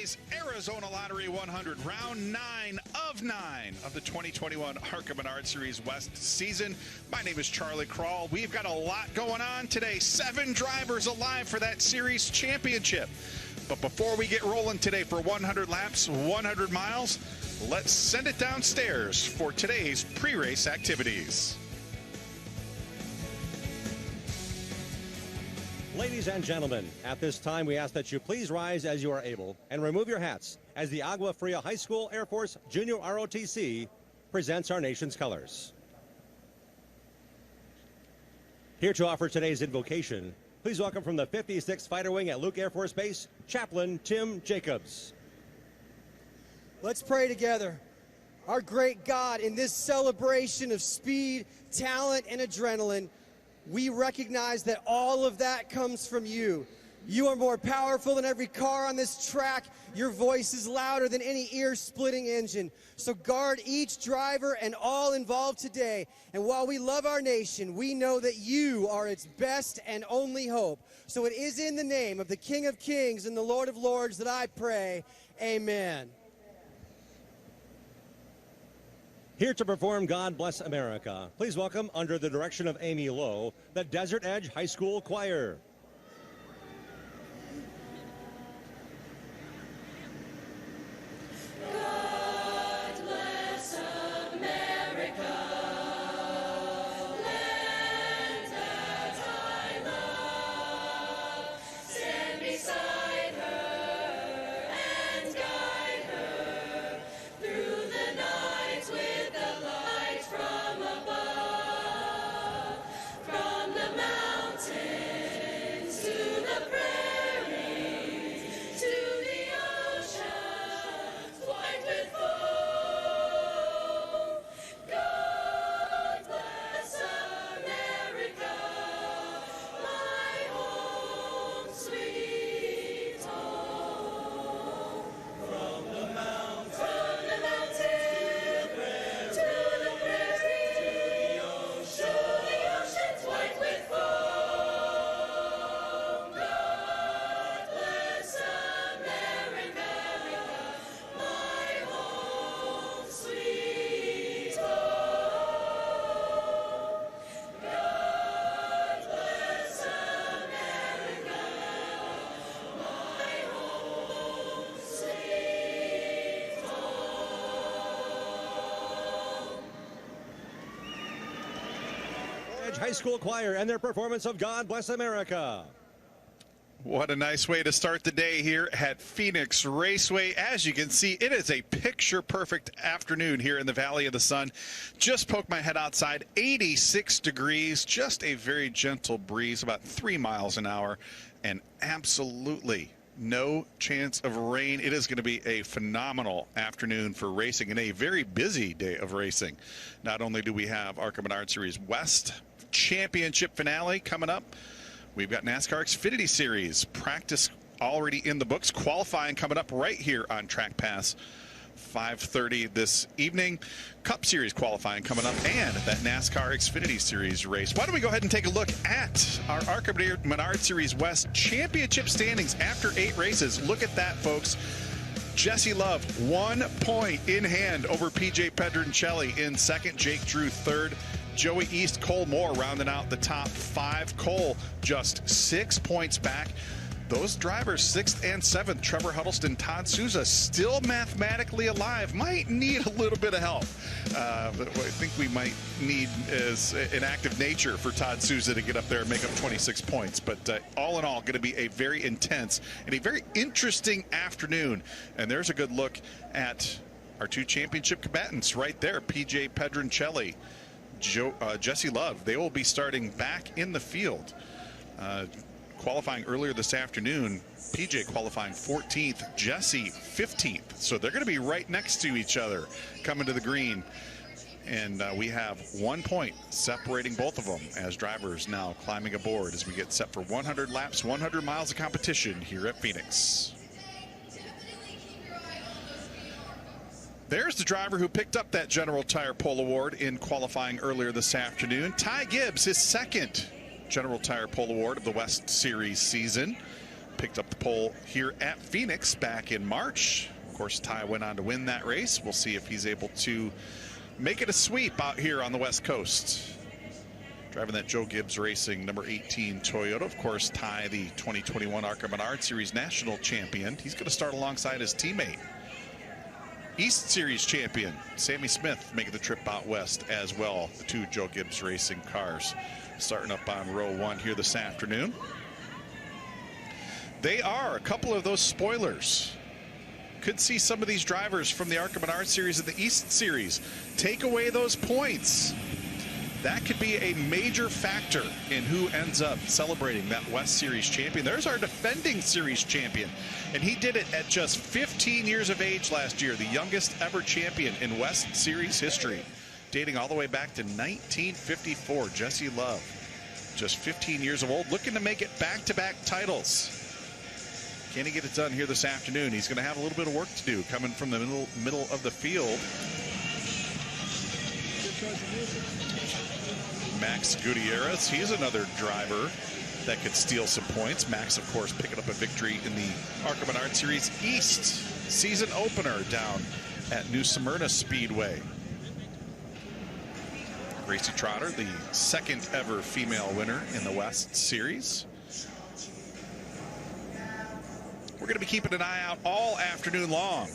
today's Arizona Lottery 100, round 9 of the 2021 ARCA Menard Series West season. My name is Charlie Krall. We've got a lot going on today. 7 drivers alive for that series championship. But before we get rolling today for 100 laps, 100 miles, let's send it downstairs for today's pre-race activities. Ladies and gentlemen, at this time we ask that you please rise as you are able and remove your hats as the Agua Fria High School Air Force Junior ROTC presents our nation's colors. Here to offer today's invocation, please welcome from the 56th Fighter Wing at Luke Air Force Base, Chaplain Tim Jacobs. Let's pray together. Our great God, in this celebration of speed, talent, and adrenaline, we recognize that all of that comes from you. You are more powerful than every car on this track. Your voice is louder than any ear-splitting engine. So guard each driver and all involved today. And while we love our nation, we know that you are its best and only hope. So it is in the name of the King of Kings and the Lord of Lords that I pray. Amen. Here to perform God Bless America, please welcome, under the direction of Amy Lowe, the Desert Edge High School Choir. God bless America, land that I love. Stand beside her and guide her through the night with the light from above. From the mountains to the prairies, to the oceans white with foam. God bless America, my home, sweet home. From the mountains to the prairies, to the oceans white with foam. God bless America, my home, sweet home. God bless America, my home, sweet home. Edge High School Choir and their performance of God Bless America. What a nice way to start the day here at Phoenix Raceway. As you can see, it is a picture-perfect afternoon here in the Valley of the Sun. Just poked my head outside, 86 degrees, just a very gentle breeze, about 3 miles an hour, and absolutely no chance of rain. It is going to be a phenomenal afternoon for racing and a very busy day of racing. Not only do we have ARCA Menard Series West Championship finale coming up, we've got NASCAR Xfinity Series practice already in the books. Qualifying coming up right here on Track Pass, 5:30 this evening. Cup Series qualifying coming up, and that NASCAR Xfinity Series race. Why don't we go ahead and take a look at our ARCA Menard Series West Championship standings after 8 races. Look at that, folks. Jesse Love, 1 point in hand over PJ Pedroncelli in second. Jake Drew third. Joey East, Cole Moore rounding out the top 5. Cole just 6 points back. Those drivers, 6th and 7th, Trevor Huddleston, Todd Souza, still mathematically alive. Might need a little bit of help. But what I think we might need is an active nature for Todd Souza to get up there and make up 26 points. But all in all, going to be a very intense and a very interesting afternoon. And there's a good look at our 2 championship combatants right there, PJ Pedroncelli, Jesse Love. They will be starting back in the field. Qualifying earlier this afternoon, PJ qualifying 14th, Jesse 15th. So they're going to be right next to each other coming to the green. And we have 1 point separating both of them as drivers now climbing aboard as we get set for 100 laps, 100 miles of competition here at Phoenix. There's the driver who picked up that General Tire Pole Award in qualifying earlier this afternoon. Ty Gibbs, his second General Tire Pole Award of the West Series season. picked up the pole here at Phoenix back in March. Of course, Ty went on to win that race. We'll see if he's able to make it a sweep out here on the West Coast. Driving that Joe Gibbs Racing number 18 Toyota. Of course, Ty, the 2021 ARCA Menard Series national champion. He's going to start alongside his teammate, East Series champion Sammy Smith, making the trip out west as well. The two Joe Gibbs Racing cars starting up on row 1 here this afternoon. They are a couple of those spoilers. Could see some of these drivers from the ARCA Menard Series and the East Series take away those points. That could be a major factor in who ends up celebrating that West Series champion. There's our defending series champion, and he did it at just 15 years of age last year, the youngest ever champion in West Series history, dating all the way back to 1954. Jesse Love, just 15 years old, looking to make it back-to-back titles. Can he get it done here this afternoon? He's going to have a little bit of work to do coming from the middle of the field. Max Gutierrez, he's another driver that could steal some points. Max, of course, picking up a victory in the ARCA Menard Series East season opener down at New Smyrna Speedway. Gracie Trotter, the second ever female winner in the West Series. We're going to be keeping an eye out all afternoon long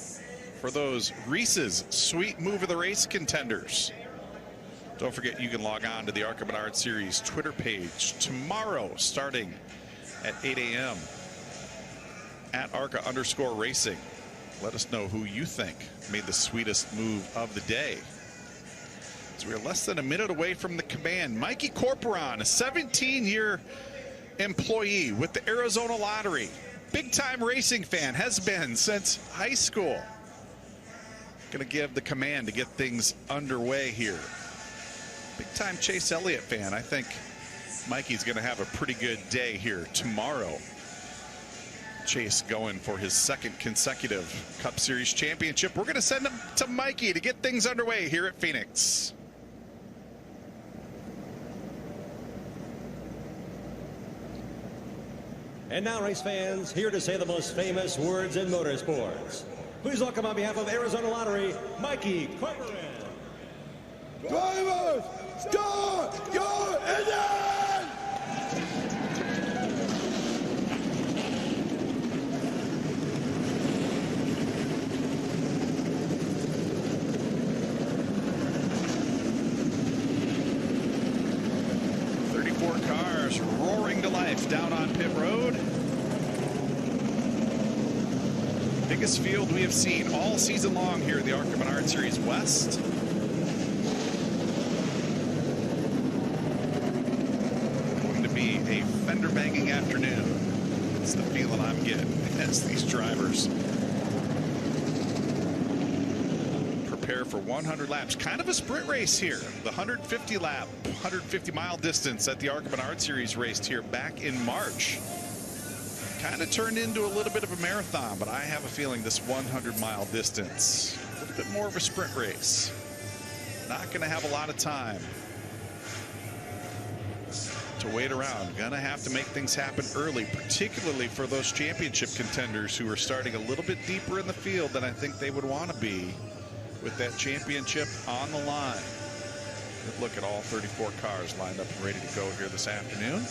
for those Reese's Sweet Move of the Race contenders. Don't forget, you can log on to the ARCA Menard Series Twitter page tomorrow starting at 8 a.m. at ARCA_racing. Let us know who you think made the sweetest move of the day. So we're less than a minute away from the command. Mikey Corporon, a 17-year employee with the Arizona Lottery. Big-time racing fan, has been since high school. Going to give the command to get things underway here. Big-time Chase Elliott fan. I think Mikey's going to have a pretty good day here tomorrow. Chase going for his second consecutive Cup Series championship. We're going to send him to Mikey to get things underway here at Phoenix. And now, race fans, here to say the most famous words in motorsports. Please welcome on behalf of Arizona Lottery, Mikey Corporon. Drivers, start your engine! 34 cars roaring to life down on pit road. Biggest field we have seen all season long here at the ARCA Menard Series West. Going to be a fender banging afternoon. It's the feeling I'm getting as these drivers prepare for 100 laps. Kind of a sprint race here. The 150 lap, 150 mile distance at the ARCA Menard Series raced here back in March. Kind of turned into a little bit of a marathon, but I have a feeling this 100-mile distance, a little bit more of a sprint race. Not going to have a lot of time to wait around. Going to have to make things happen early, particularly for those championship contenders who are starting a little bit deeper in the field than I think they would want to be with that championship on the line. Good look at all 34 cars lined up and ready to go here this afternoon.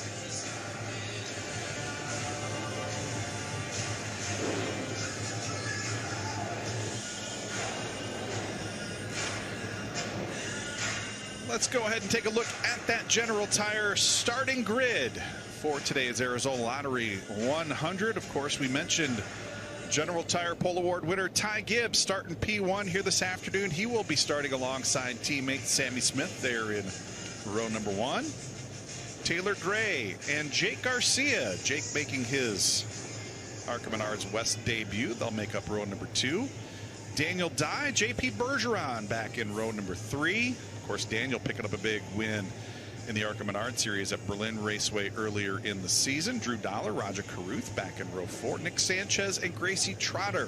Let's go ahead and take a look at that General Tire starting grid for today's Arizona Lottery 100. Of course, we mentioned General Tire Pole Award winner Ty Gibbs starting P1 here this afternoon. He will be starting alongside teammate Sammy Smith there in row number 1. Taylor Gray and Jake Garcia. Jake making his ARCA Menards West debut. They'll make up row number 2. Daniel Dye, JP Bergeron back in row number 3. Of course, Daniel picking up a big win in the ARCA Menard Series at Berlin Raceway earlier in the season. Drew Dollar, Roger Carruth back in row 4. Nick Sanchez and Gracie Trotter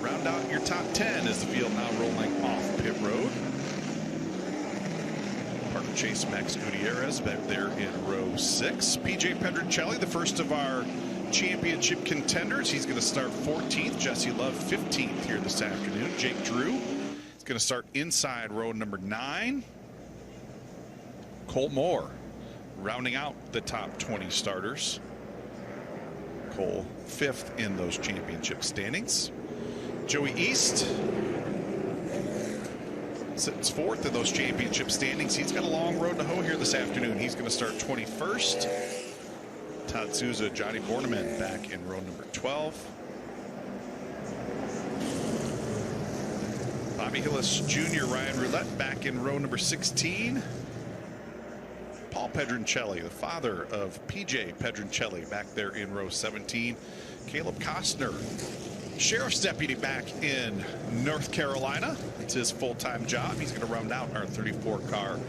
round out your top 10 as the field now rolling off pit road. Parker Chase, Max Gutierrez back there in row 6. PJ Pedroncelli, the first of our Championship Contenders. He's going to start 14th. Jesse Love 15th here this afternoon. Jake Drew is going to start inside row number 9. Cole Moore rounding out the top 20 starters. Cole 5th in those championship standings. Joey East sits 4th in those championship standings. He's got a long road to hoe here this afternoon. He's going to start 21st. Todd Souza, Johnny Borneman back in row number 12. Bobby Hillis Jr., Ryan Roulette back in row number 16. Paul Pedroncelli, the father of PJ Pedroncelli, back there in row 17. Caleb Costner, sheriff's deputy, back in North Carolina. It's his full-time job. He's going to round out our 34-car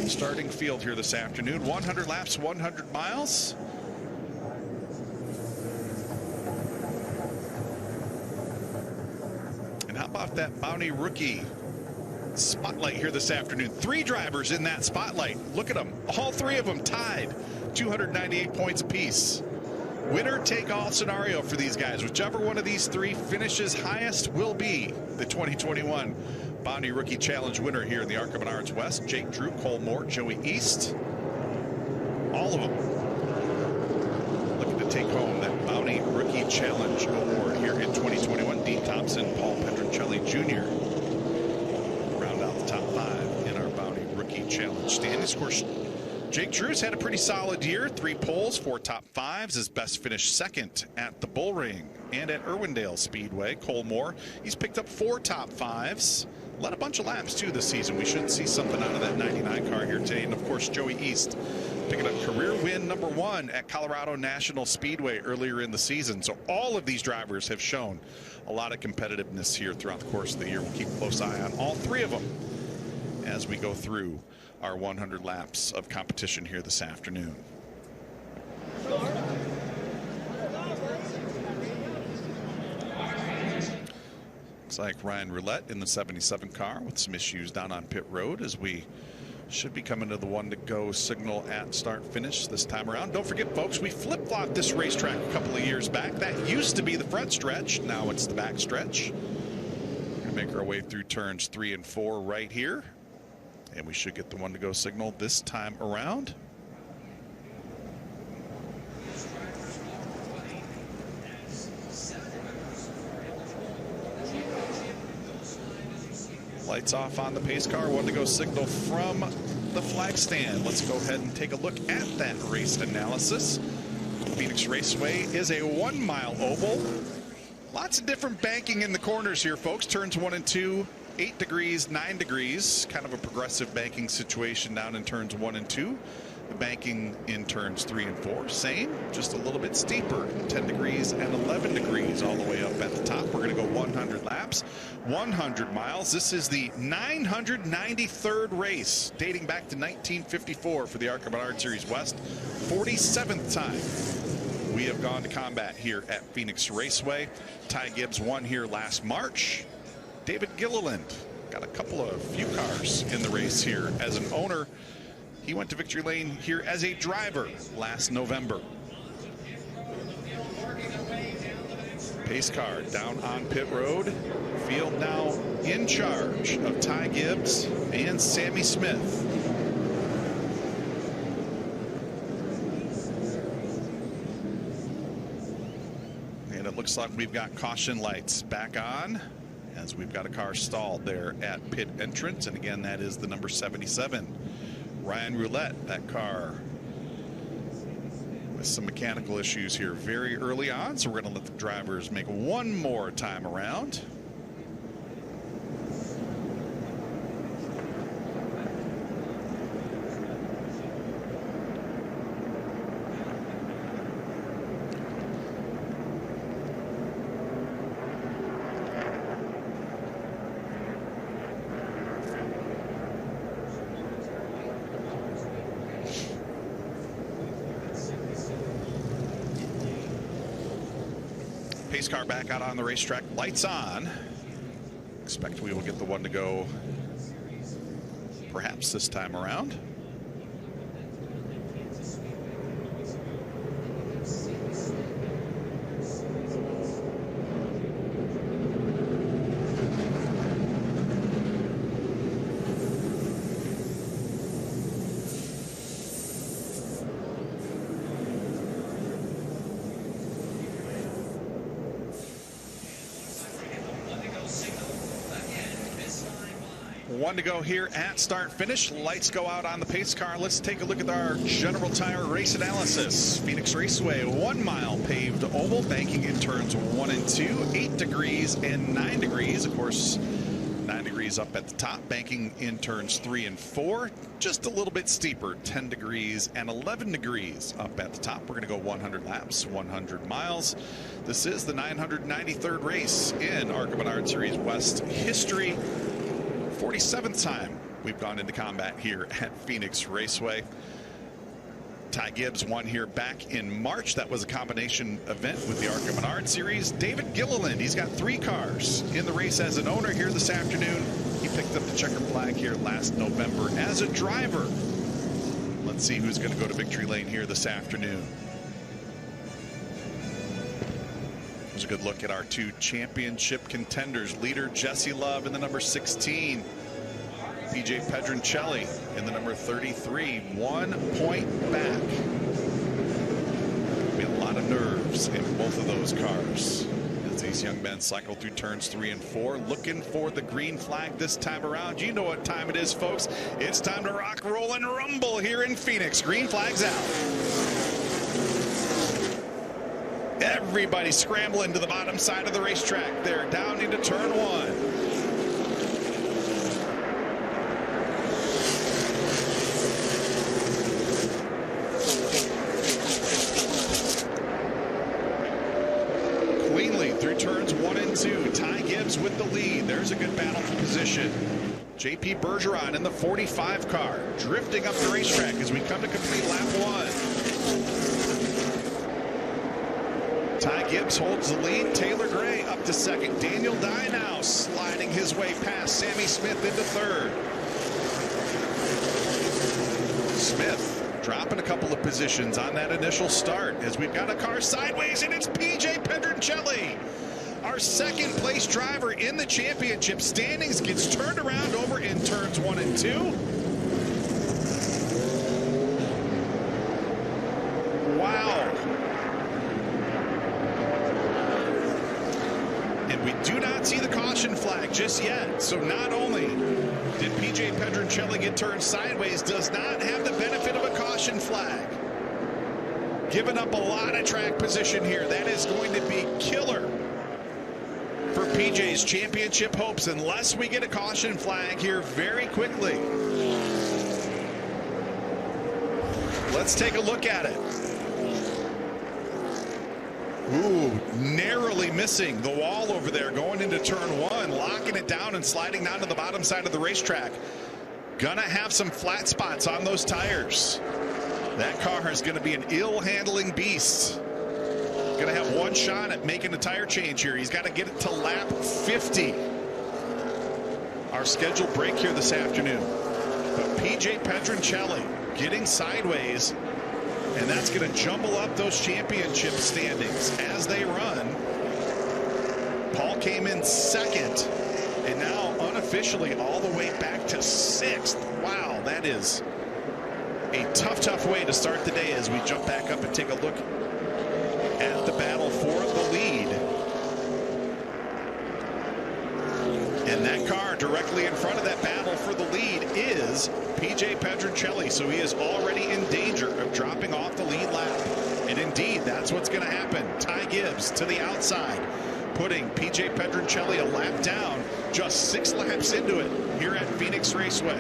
starting field here this afternoon. 100 laps, 100 miles. And how about that Bounty rookie spotlight here this afternoon? 3 drivers in that spotlight. Look at them. All 3 of them tied. 298 points apiece. Winner take all scenario for these guys. Whichever one of these 3 finishes highest will be the 2021 Bounty Rookie Challenge winner here in the ARCA Menards West. Jake Drew, Cole Moore, Joey East. All of them looking to take home that Bounty Rookie Challenge award here in 2021. Dean Thompson, Paul Pedroncelli Jr. round out the top 5 in our Bounty Rookie Challenge standings. Of course, Jake Drew's had a pretty solid year. 3 poles, 4 top 5s. His best finish 2nd at the Bull Ring and at Irwindale Speedway. Cole Moore, he's picked up 4 top 5s. Led a bunch of laps too this season. We should see something out of that 99 car here today. And of course, Joey East picking up career win number 1 at Colorado National Speedway earlier in the season. So all of these drivers have shown a lot of competitiveness here throughout the course of the year. We'll keep a close eye on all 3 of them as we go through our 100 laps of competition here this afternoon. Looks like Ryan Roulette in the 77 car with some issues down on pit road as we should be coming to the 1-to-go signal at start finish this time around. Don't forget, folks, we flip-flopped this racetrack a couple of years back. That used to be the front stretch. Now it's the back stretch. We're going to make our way through turns 3 and 4 right here. And we should get the 1-to-go signal this time around. Lights off on the pace car. 1-to-go signal from the flag stand. Let's go ahead and take a look at that race analysis. Phoenix Raceway is a 1-mile oval. Lots of different banking in the corners here, folks. Turns 1 and 2. 8 degrees, 9 degrees, kind of a progressive banking situation down in turns 1 and 2. The banking in turns 3 and 4, same, just a little bit steeper, 10 degrees and 11 degrees all the way up at the top. We're going to go 100 laps, 100 miles. This is the 993rd race, dating back to 1954 for the ARCA Menard Series West. 47th time we have gone to combat here at Phoenix Raceway. Ty Gibbs won here last March. David Gilliland got a few cars in the race here as an owner. He went to victory lane here as a driver last November. Pace car down on pit road. Field now in charge of Ty Gibbs and Sammy Smith. And it looks like we've got caution lights back on, as we've got a car stalled there at pit entrance. And again, that is the number 77. Ryan Roulette, that car with some mechanical issues here very early on. So we're going to let the drivers make one more time around. Pace car back out on the racetrack, lights on. Expect we will get the 1-to-go perhaps this time around. One to go here at start finish. Lights go out on the pace car. Let's take a look at our General Tire race analysis. Phoenix Raceway, 1 mile paved oval, banking in turns 1 and 2, 8 degrees and 9 degrees. Of course, 9 degrees up at the top, banking in turns 3 and 4. Just a little bit steeper, 10 degrees and 11 degrees up at the top. We're going to go 100 laps, 100 miles. This is the 993rd race in ARCA Menard Series West history. 47th time we've gone into combat here at Phoenix Raceway. Ty Gibbs won here back in March. That was a combination event with the ARCA Menard Series. David Gilliland, he's got 3 cars in the race as an owner here this afternoon. He picked up the checker flag here last November as a driver. Let's see who's going to go to victory lane here this afternoon. Here's a good look at our 2 championship contenders. Leader Jesse Love in the number 16. PJ Pedroncelli in the number 33. 1 point back. Be a lot of nerves in both of those cars as these young men cycle through turns 3 and 4, looking for the green flag this time around. You know what time it is, folks. It's time to rock, roll, and rumble here in Phoenix. Green flag's out. Everybody scrambling to the bottom side of the racetrack. They're down into turn 1. Cleanly through turns 1 and 2. Ty Gibbs with the lead. There's a good battle for position. JP Bergeron in the 45 car, drifting up the racetrack as we come to complete lap 1. Ty Gibbs holds the lead. Taylor Gray up to second. Daniel Dye now sliding his way past Sammy Smith into third. Smith dropping a couple of positions on that initial start as we've got a car sideways, and it's PJ Pedroncelli, our second place driver in the championship standings, gets turned around over in turns 1 and 2. Wow. And we do not see the caution flag just yet. So not only did PJ Pedroncelli get turned sideways, does not have the benefit of a caution flag. Giving up a lot of track position here. That is going to be killer for PJ's championship hopes unless we get a caution flag here very quickly. Let's take a look at it. Ooh, narrowly missing the wall over there going into turn 1, locking it down and sliding down to the bottom side of the racetrack. Gonna have some flat spots on those tires. That car is gonna be an ill-handling beast. Gonna have one shot at making a tire change here. He's got to get it to lap 50. Our scheduled break here this afternoon. But PJ Pedroncelli getting sideways, and that's going to jumble up those championship standings as they run. Paul came in second, and now unofficially all the way back to 6th. Wow, that is a tough way to start the day as we jump back up and take a look at the battle for the lead. And that car directly in front of that battle for the lead is PJ Pedroncelli. So he is already in danger of dropping off the lead lap. And indeed, that's what's going to happen. Ty Gibbs to the outside, putting PJ Pedroncelli a lap down, just 6 laps into it here at Phoenix Raceway.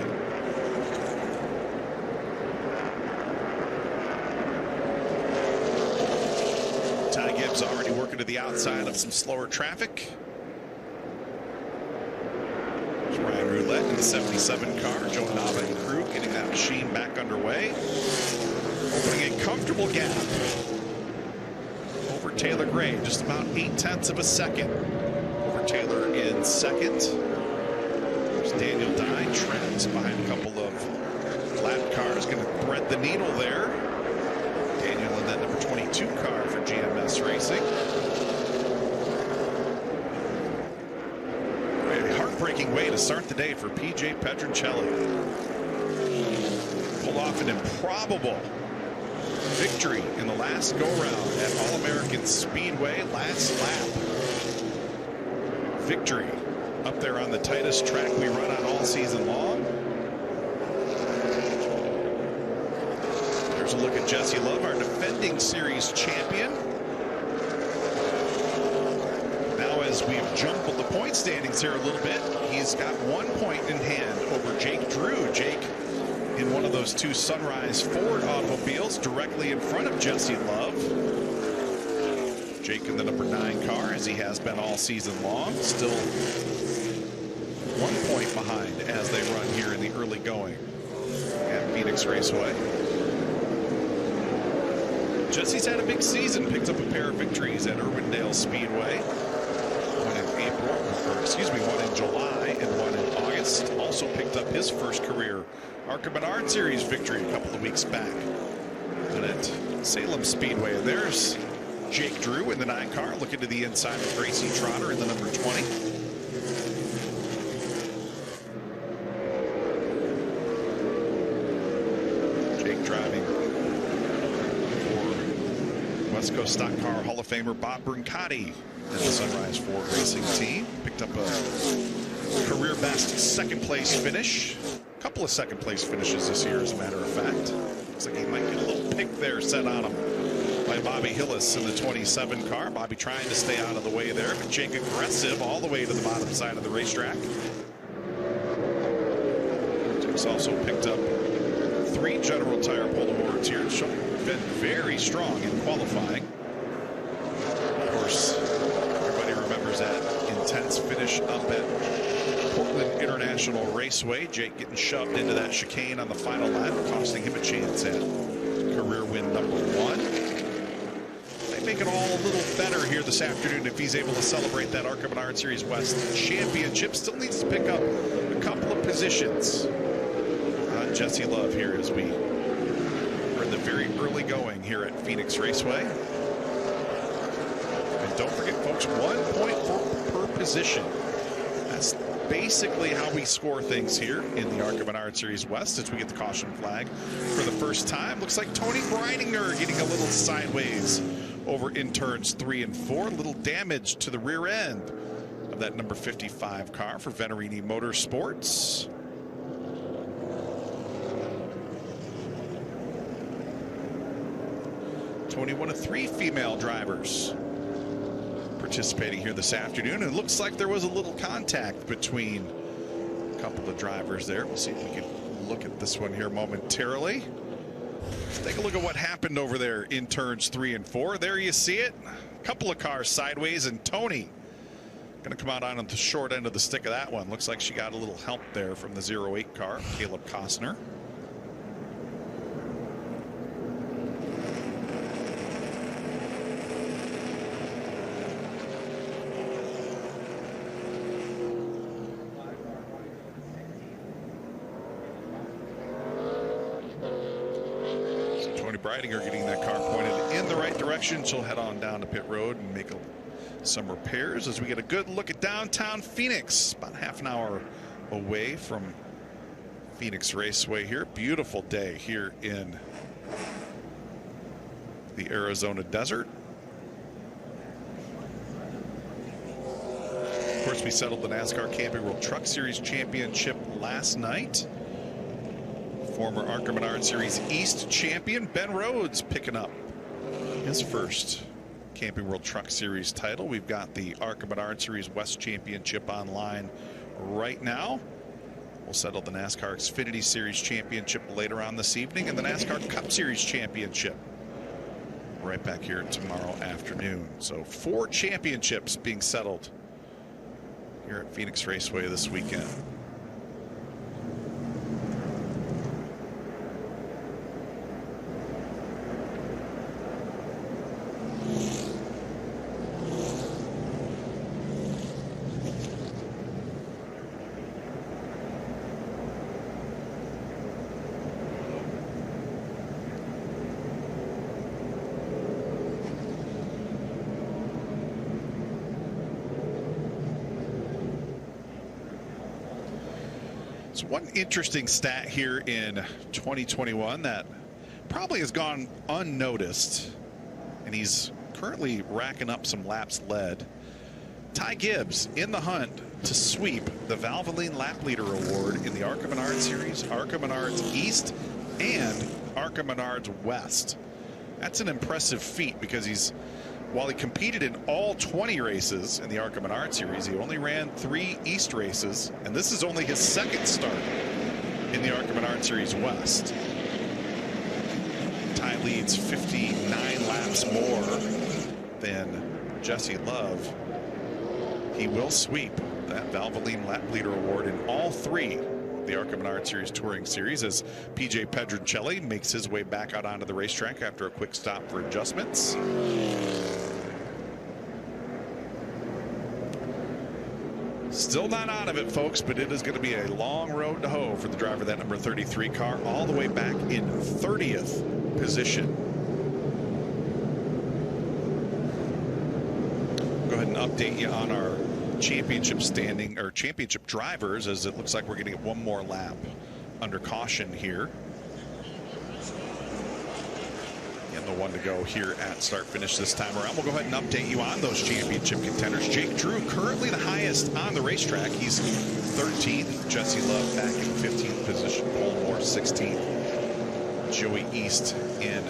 Ty Gibbs already working to the outside of some slower traffic. There's Ryan Roulette in the 77 car. Joe Nava and crew getting that machine back underway. Opening a comfortable gap over Taylor Gray, just about 0.8 of a second over Taylor in second. There's Daniel Dye. Trent's behind a couple of lap cars, going to thread the needle there. Daniel in that number 22 car for GMS Racing. A heartbreaking way to start the day for PJ Pedroncelli. Pulled off an improbable victory in the last go-round at All-American Speedway. Last lap victory up there on the tightest track we run on all season long. There's a look at Jesse Love, our defending series champion. Now, as we've jumbled the point standings here a little bit, he's got 1 point in hand over Jake Drew. Jake in one of those two Sunrise Ford automobiles directly in front of Jesse Love. Jake in the number 9 car, as he has been all season long, still 1 point behind as they run here in the early going at Phoenix Raceway. Jesse's had a big season, picked up a pair of victories at Irwindale Speedway. One in April, or excuse me, one in July and one in August. Also picked up his first career ARCA Menard Series victory a couple of weeks back. And at Salem Speedway, and there's Jake Drew in the 9 car, looking to the inside of Gracie Trotter in the number 20. Jake driving for West Coast Stock Car Hall of Famer Bob Brancotti and the Sunrise Ford Racing team. Picked up a career best 2nd place finish. A couple of 2nd place finishes this year, as a matter of fact. Looks like he might get a little pick there set on him by Bobby Hillis in the 27 car. Bobby trying to stay out of the way there, but Jake aggressive all the way to the bottom side of the racetrack. Jake's also picked up 3 General Tire Pole Awards here. Been very strong in qualifying. Of course, everybody remembers that intense finish up at Portland International Raceway. Jake getting shoved into that chicane on the final lap, costing him a chance at career win number 1. They make it all a little better here this afternoon if he's able to celebrate that ARCA Menard Series West Championship. Still needs to pick up a couple of positions. Jesse Love here as we are in the very early going here at Phoenix Raceway. And don't forget, folks, 1 point per position. That's basically how we score things here in the ARCA Menard Series West as we get the caution flag for the first time. Looks like Tony Breidinger getting a little sideways over in turns 3 and 4. A little damage to the rear end of that number 55 car for Venerini Motorsports. Tony, one of 3 female drivers participating here this afternoon. And it looks like there was a little contact between a couple of drivers there. We'll see if we can look at this one here momentarily. Let's take a look at what happened over there in turns 3 and 4. There you see it. A couple of cars sideways, and Tony going to come out on the short end of the stick of that one. Looks like she got a little help there from the 08 car, Caleb Costner. Breidinger getting that car pointed in the right direction. She'll head on down to pit road and make some repairs as we get a good look at downtown Phoenix. About half an hour away from Phoenix Raceway here. Beautiful day here in the Arizona desert. Of course, we settled the NASCAR Camping World Truck Series Championship last night. Former ARCA Menard Series East champion Ben Rhodes picking up his first Camping World Truck Series title. We've got the ARCA Menard Series West Championship online right now. We'll settle the NASCAR Xfinity Series Championship later on this evening, and the NASCAR Cup Series Championship right back here tomorrow afternoon. So 4 championships being settled here at Phoenix Raceway this weekend. So one interesting stat here in 2021 that probably has gone unnoticed, and he's currently racking up some laps led. Ty Gibbs in the hunt to sweep the Valvoline Lap Leader Award in the ARCA Menard Series, ARCA Menards East, and ARCA Menards West. That's an impressive feat because while he competed in all 20 races in the ARCA Menard Series, he only ran 3 East races, and this is only his second start in the ARCA Menard Series West. Ty leads 59 laps more than Jesse Love. He will sweep that Valvoline Lap Leader Award in all 3 of the ARCA Menard Series Touring Series as PJ Pedroncelli makes his way back out onto the racetrack after a quick stop for adjustments. Still not out of it, folks, but it is going to be a long road to hoe for the driver of that number 33 car, all the way back in 30th position. Go ahead and update you on our championship standing, or championship drivers, as it looks like we're going to get one more lap under caution here. And the one to go here at start finish this time around. We'll go ahead and update you on those championship contenders. Jake Drew currently the highest on the racetrack. He's 13th. Jesse Love back in 15th position. Cole Moore 16th. Joey East in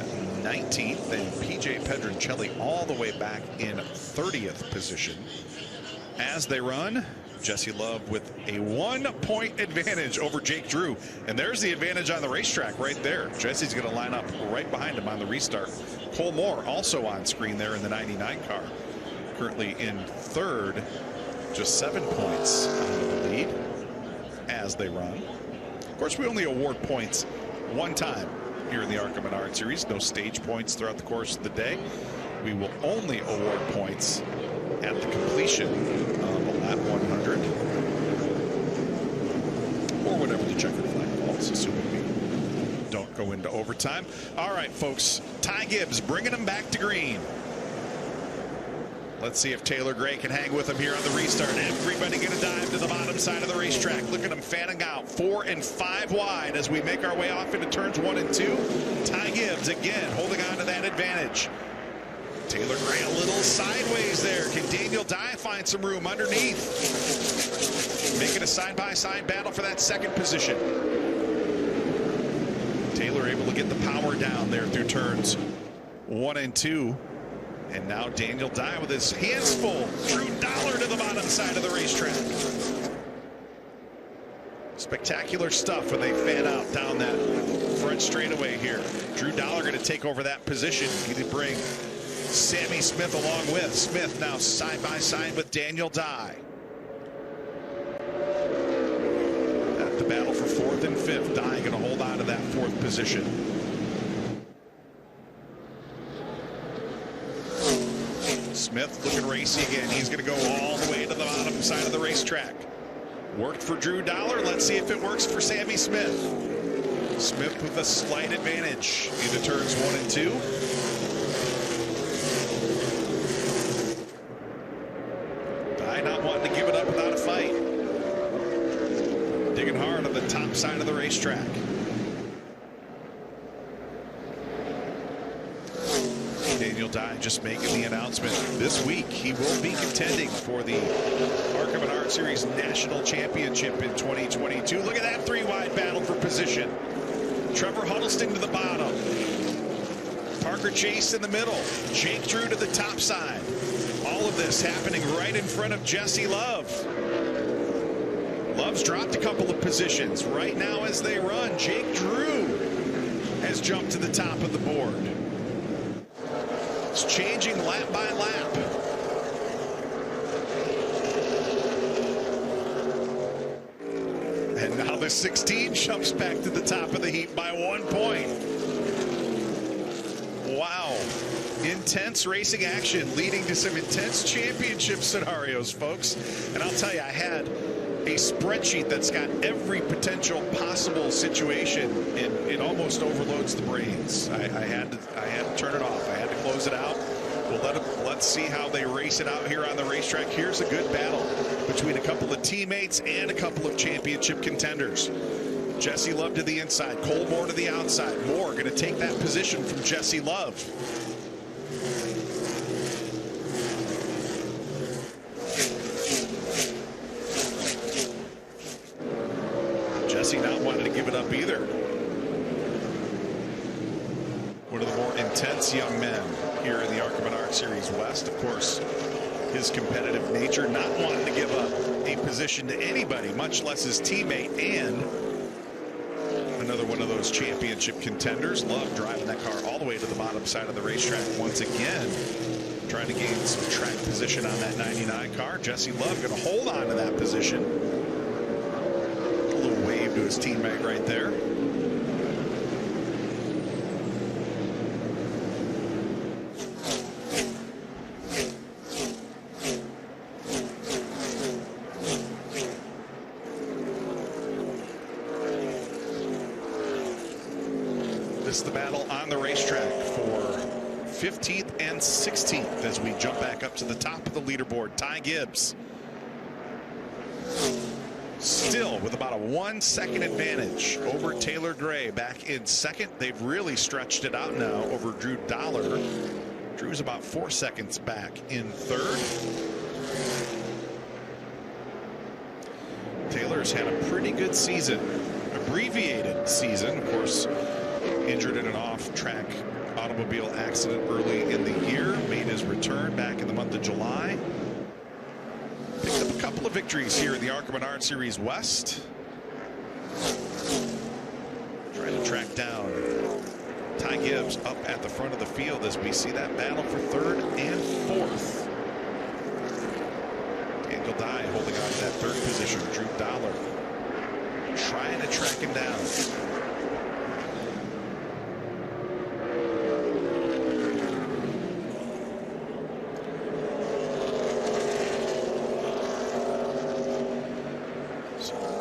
19th. And PJ Pedroncelli all the way back in 30th position. As they run, Jesse Love with a 1-point advantage over Jake Drew. And there's the advantage on the racetrack right there. Jesse's going to line up right behind him on the restart. Cole Moore also on screen there in the 99 car. Currently in 3rd, just 7 points out of the lead as they run. Of course, we only award points one time here in the ARCA Menard Series. No stage points throughout the course of the day. We will only award points at the completion of a lap 100 or whatever the checkered flag falls, assuming we don't go into overtime. All right, folks, Ty Gibbs bringing him back to green. Let's see if Taylor Gray can hang with him here on the restart. Everybody going to dive to the bottom side of the racetrack. Look at them fanning out 4 and 5 wide as we make our way off into turns 1 and 2. Ty Gibbs again holding on to that advantage. Taylor Gray a little sideways there. Can Daniel Dye find some room underneath? Making a side-by-side battle for that second position. Taylor able to get the power down there through turns 1 and 2. And now Daniel Dye with his hands full. Drew Dollar to the bottom side of the racetrack. Spectacular stuff when they fan out down that front straightaway here. Drew Dollar going to take over that position. He did bring Sammy Smith along with. Smith now side by side with Daniel Dye. At the battle for 4th and 5th. Dye going to hold on to that 4th position. Smith looking racy again. He's going to go all the way to the bottom side of the racetrack. Worked for Drew Dollar. Let's see if it works for Sammy Smith. Smith with a slight advantage into turns 1 and 2. Not wanting to give it up without a fight. Digging hard on the top side of the racetrack. Daniel Dye just making the announcement this week he will be contending for the ARCA Menard Series National Championship in 2022. Look at that 3-wide battle for position. Trevor Huddleston to the bottom. Parker Chase in the middle. Jake Drew to the top side. All of this happening right in front of Jesse Love. Love's dropped a couple of positions. Right now as they run, Jake Drew has jumped to the top of the board. It's changing lap by lap. And now the 16 jumps back to the top of the heap by 1 point. Wow. Intense racing action leading to some intense championship scenarios, folks. And I'll tell you, I had a spreadsheet that's got every potential possible situation, and it almost overloads the brains. I had to turn it off. I had to close it out. We'll let's see how they race it out here on the racetrack. Here's a good battle between a couple of teammates and a couple of championship contenders. Jesse Love to the inside, Cole Moore to the outside. Moore going to take that position from Jesse Love. Jesse not wanting to give it up either. One of the more intense young men here in the ARCA Menard Series West. Of course, his competitive nature, not wanting to give up a position to anybody, much less his teammate, and another one of those championship contenders. Love driving that car all the way to the bottom side of the racetrack once again, trying to gain some track position on that 99 car. Jesse Love going to hold on to that position. A little wave to his teammate right there. This is the battle on the racetrack for 15th and 16th as we jump back up to the top of the leaderboard. Ty Gibbs still with about a 1 second advantage over Taylor Gray back in second. They've really stretched it out now over Drew Dollar. Drew's about 4 seconds back in third. Taylor's had a pretty good season, abbreviated season, of course. Injured in an off-track automobile accident early in the year. Made his return back in the month of July. Picked up a couple of victories here in the ARCA Menard Series West. Trying to track down Ty Gibbs up at the front of the field as we see that battle for third and fourth. Daniel Dye holding on to that third position. Drew Dollar trying to track him down.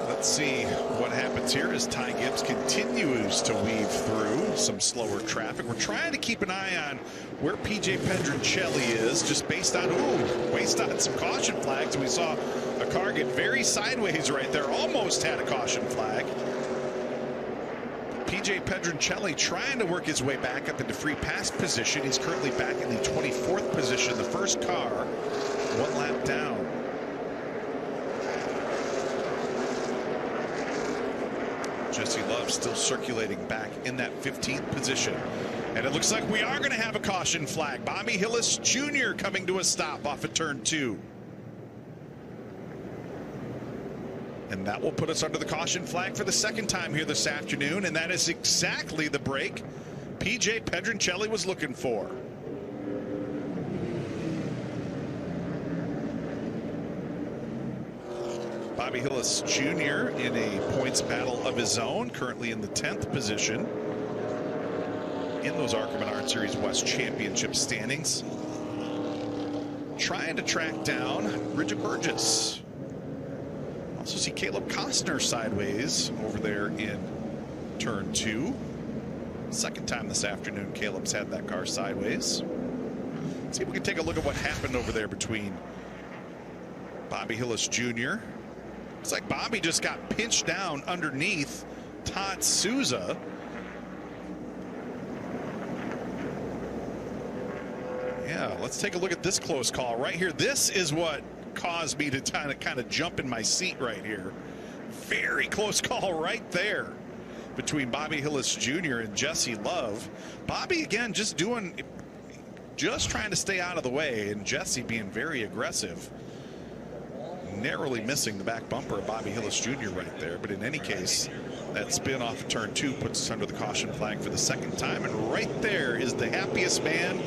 Let's see what happens here as Ty Gibbs continues to weave through some slower traffic. We're trying to keep an eye on where PJ Pedroncelli is, just based on, based on some caution flags. We saw a car get very sideways right there, almost had a caution flag. PJ Pedroncelli trying to work his way back up into free pass position. He's currently back in the 24th position. The first car, 1 lap down. Jesse Love still circulating back in that 15th position. And it looks like we are going to have a caution flag. Bobby Hillis Jr. coming to a stop off of turn 2. And that will put us under the caution flag for the second time here this afternoon. And that is exactly the break PJ Pedroncelli was looking for. Bobby Hillis Jr. in a points battle of his own, currently in the 10th position in those ARCA Menard Series West Championship standings. Trying to track down Bridget Burgess. Also see Caleb Costner sideways over there in turn 2. Second time this afternoon Caleb's had that car sideways. Let's see if we can take a look at what happened over there between Bobby Hillis Jr. Looks like Bobby just got pinched down underneath Todd Souza. Yeah, let's take a look at this close call right here. This is what caused me to kind of jump in my seat right here. Very close call right there between Bobby Hillis Jr. and Jesse Love. Bobby again just trying to stay out of the way, and Jesse being very aggressive. Narrowly missing the back bumper of Bobby Hillis Jr. right there. But in any case, that spin off of turn 2 puts us under the caution flag for the second time. And right there is the happiest man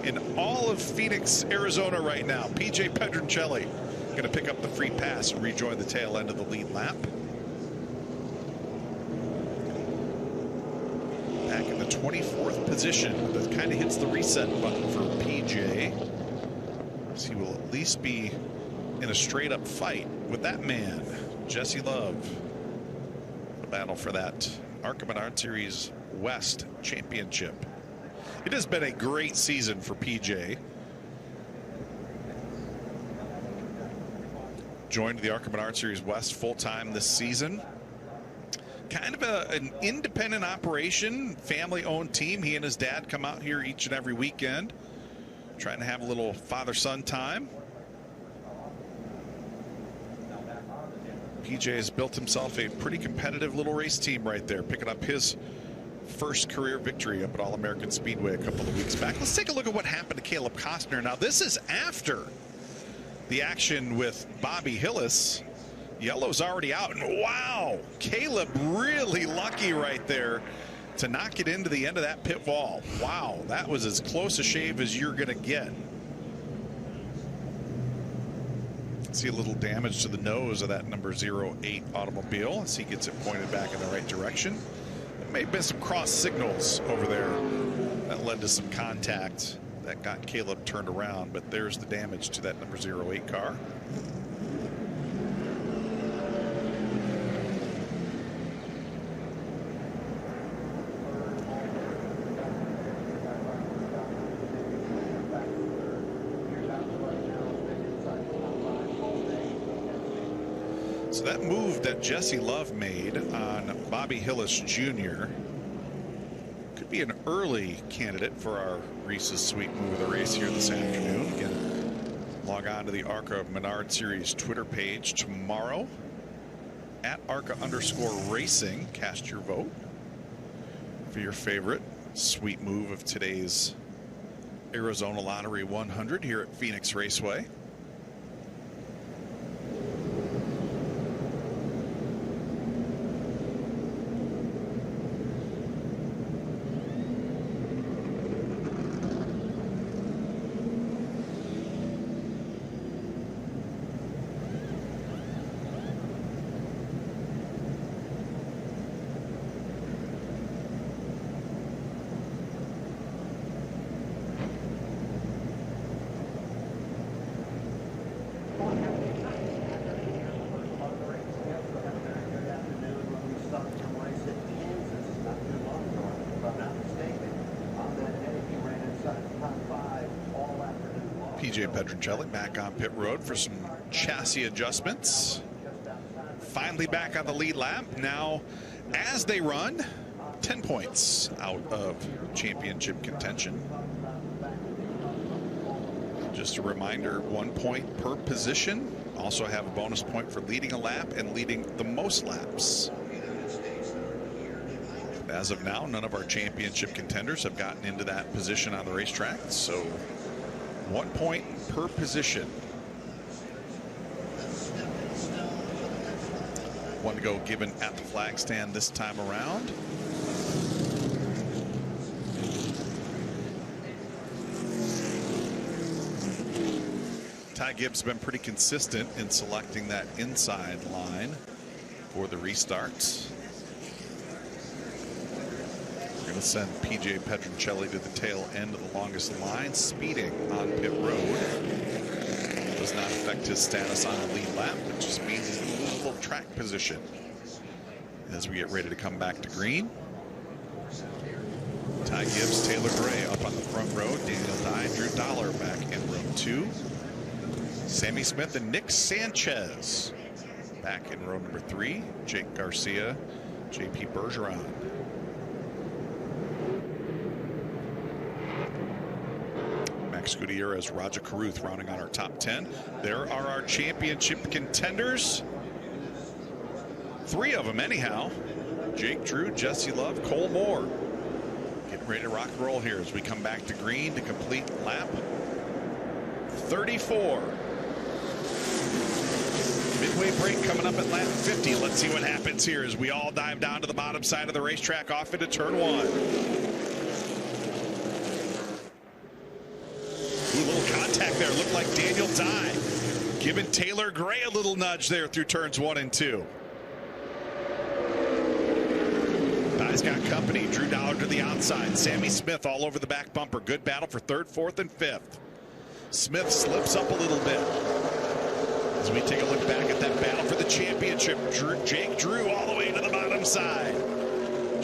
in all of Phoenix, Arizona right now. PJ Pedroncelli going to pick up the free pass and rejoin the tail end of the lead lap. Back in the 24th position. That kind of hits the reset button for PJ. So he will at least be in a straight up fight with that man, Jesse Love. The battle for that ARCA Menard Series West Championship. It has been a great season for PJ. Joined the ARCA Menard Series West full-time this season. Kind of an independent operation, family-owned team. He and his dad come out here each and every weekend, trying to have a little father-son time. PJ has built himself a pretty competitive little race team right there, picking up his first career victory up at All-American Speedway a couple of weeks back. Let's take a look at what happened to Caleb Costner. Now, this is after the action with Bobby Hillis. Yellow's already out, and wow, Caleb really lucky right there to not get into the end of that pit wall. Wow, that was as close a shave as you're gonna get. See a little damage to the nose of that number 08 automobile as he gets it pointed back in the right direction. There may have been some cross signals over there that led to some contact that got Caleb turned around, but there's the damage to that number 08 car. So that move that Jesse Love made on Bobby Hillis Jr. could be an early candidate for our Reese's Sweet Move of the Race here this afternoon. Again, log on to the ARCA Menard Series Twitter page tomorrow at ARCA_racing. Cast your vote for your favorite sweet move of today's Arizona Lottery 100 here at Phoenix Raceway. PJ Pedroncelli back on pit road for some chassis adjustments. Finally back on the lead lap. Now, as they run, 10 points out of championship contention. Just a reminder, 1 point per position. Also have a bonus point for leading a lap and leading the most laps. As of now, none of our championship contenders have gotten into that position on the racetrack. So 1 point per position. One to go given at the flag stand this time around. Ty Gibbs has been pretty consistent in selecting that inside line for the restarts. We're going to send PJ Pedroncelli to the tail end of the longest line, speeding on pit road. Does not affect his status on the lead lap, which just means he's in full track position as we get ready to come back to green. Ty Gibbs, Taylor Gray up on the front row. Daniel Dye, Drew Dollar back in row 2. Sammy Smith and Nick Sanchez back in row number 3. Jake Garcia, JP Bergeron. Max Gutierrez, Roger Carruth rounding on our top 10. There are our championship contenders. 3 of them anyhow. Jake Drew, Jesse Love, Cole Moore. Getting ready to rock and roll here as we come back to green to complete lap 34. Midway break coming up at lap 50. Let's see what happens here as we all dive down to the bottom side of the racetrack off into turn 1. Ooh, a little contact there. Looked like Daniel Dye giving Taylor Gray a little nudge there through turns 1 and 2. Dye's got company. Drew Dollar to the outside. Sammy Smith all over the back bumper. Good battle for 3rd, 4th, and 5th. Smith slips up a little bit as we take a look back at that battle for the championship. Jake Drew all the way to the bottom side.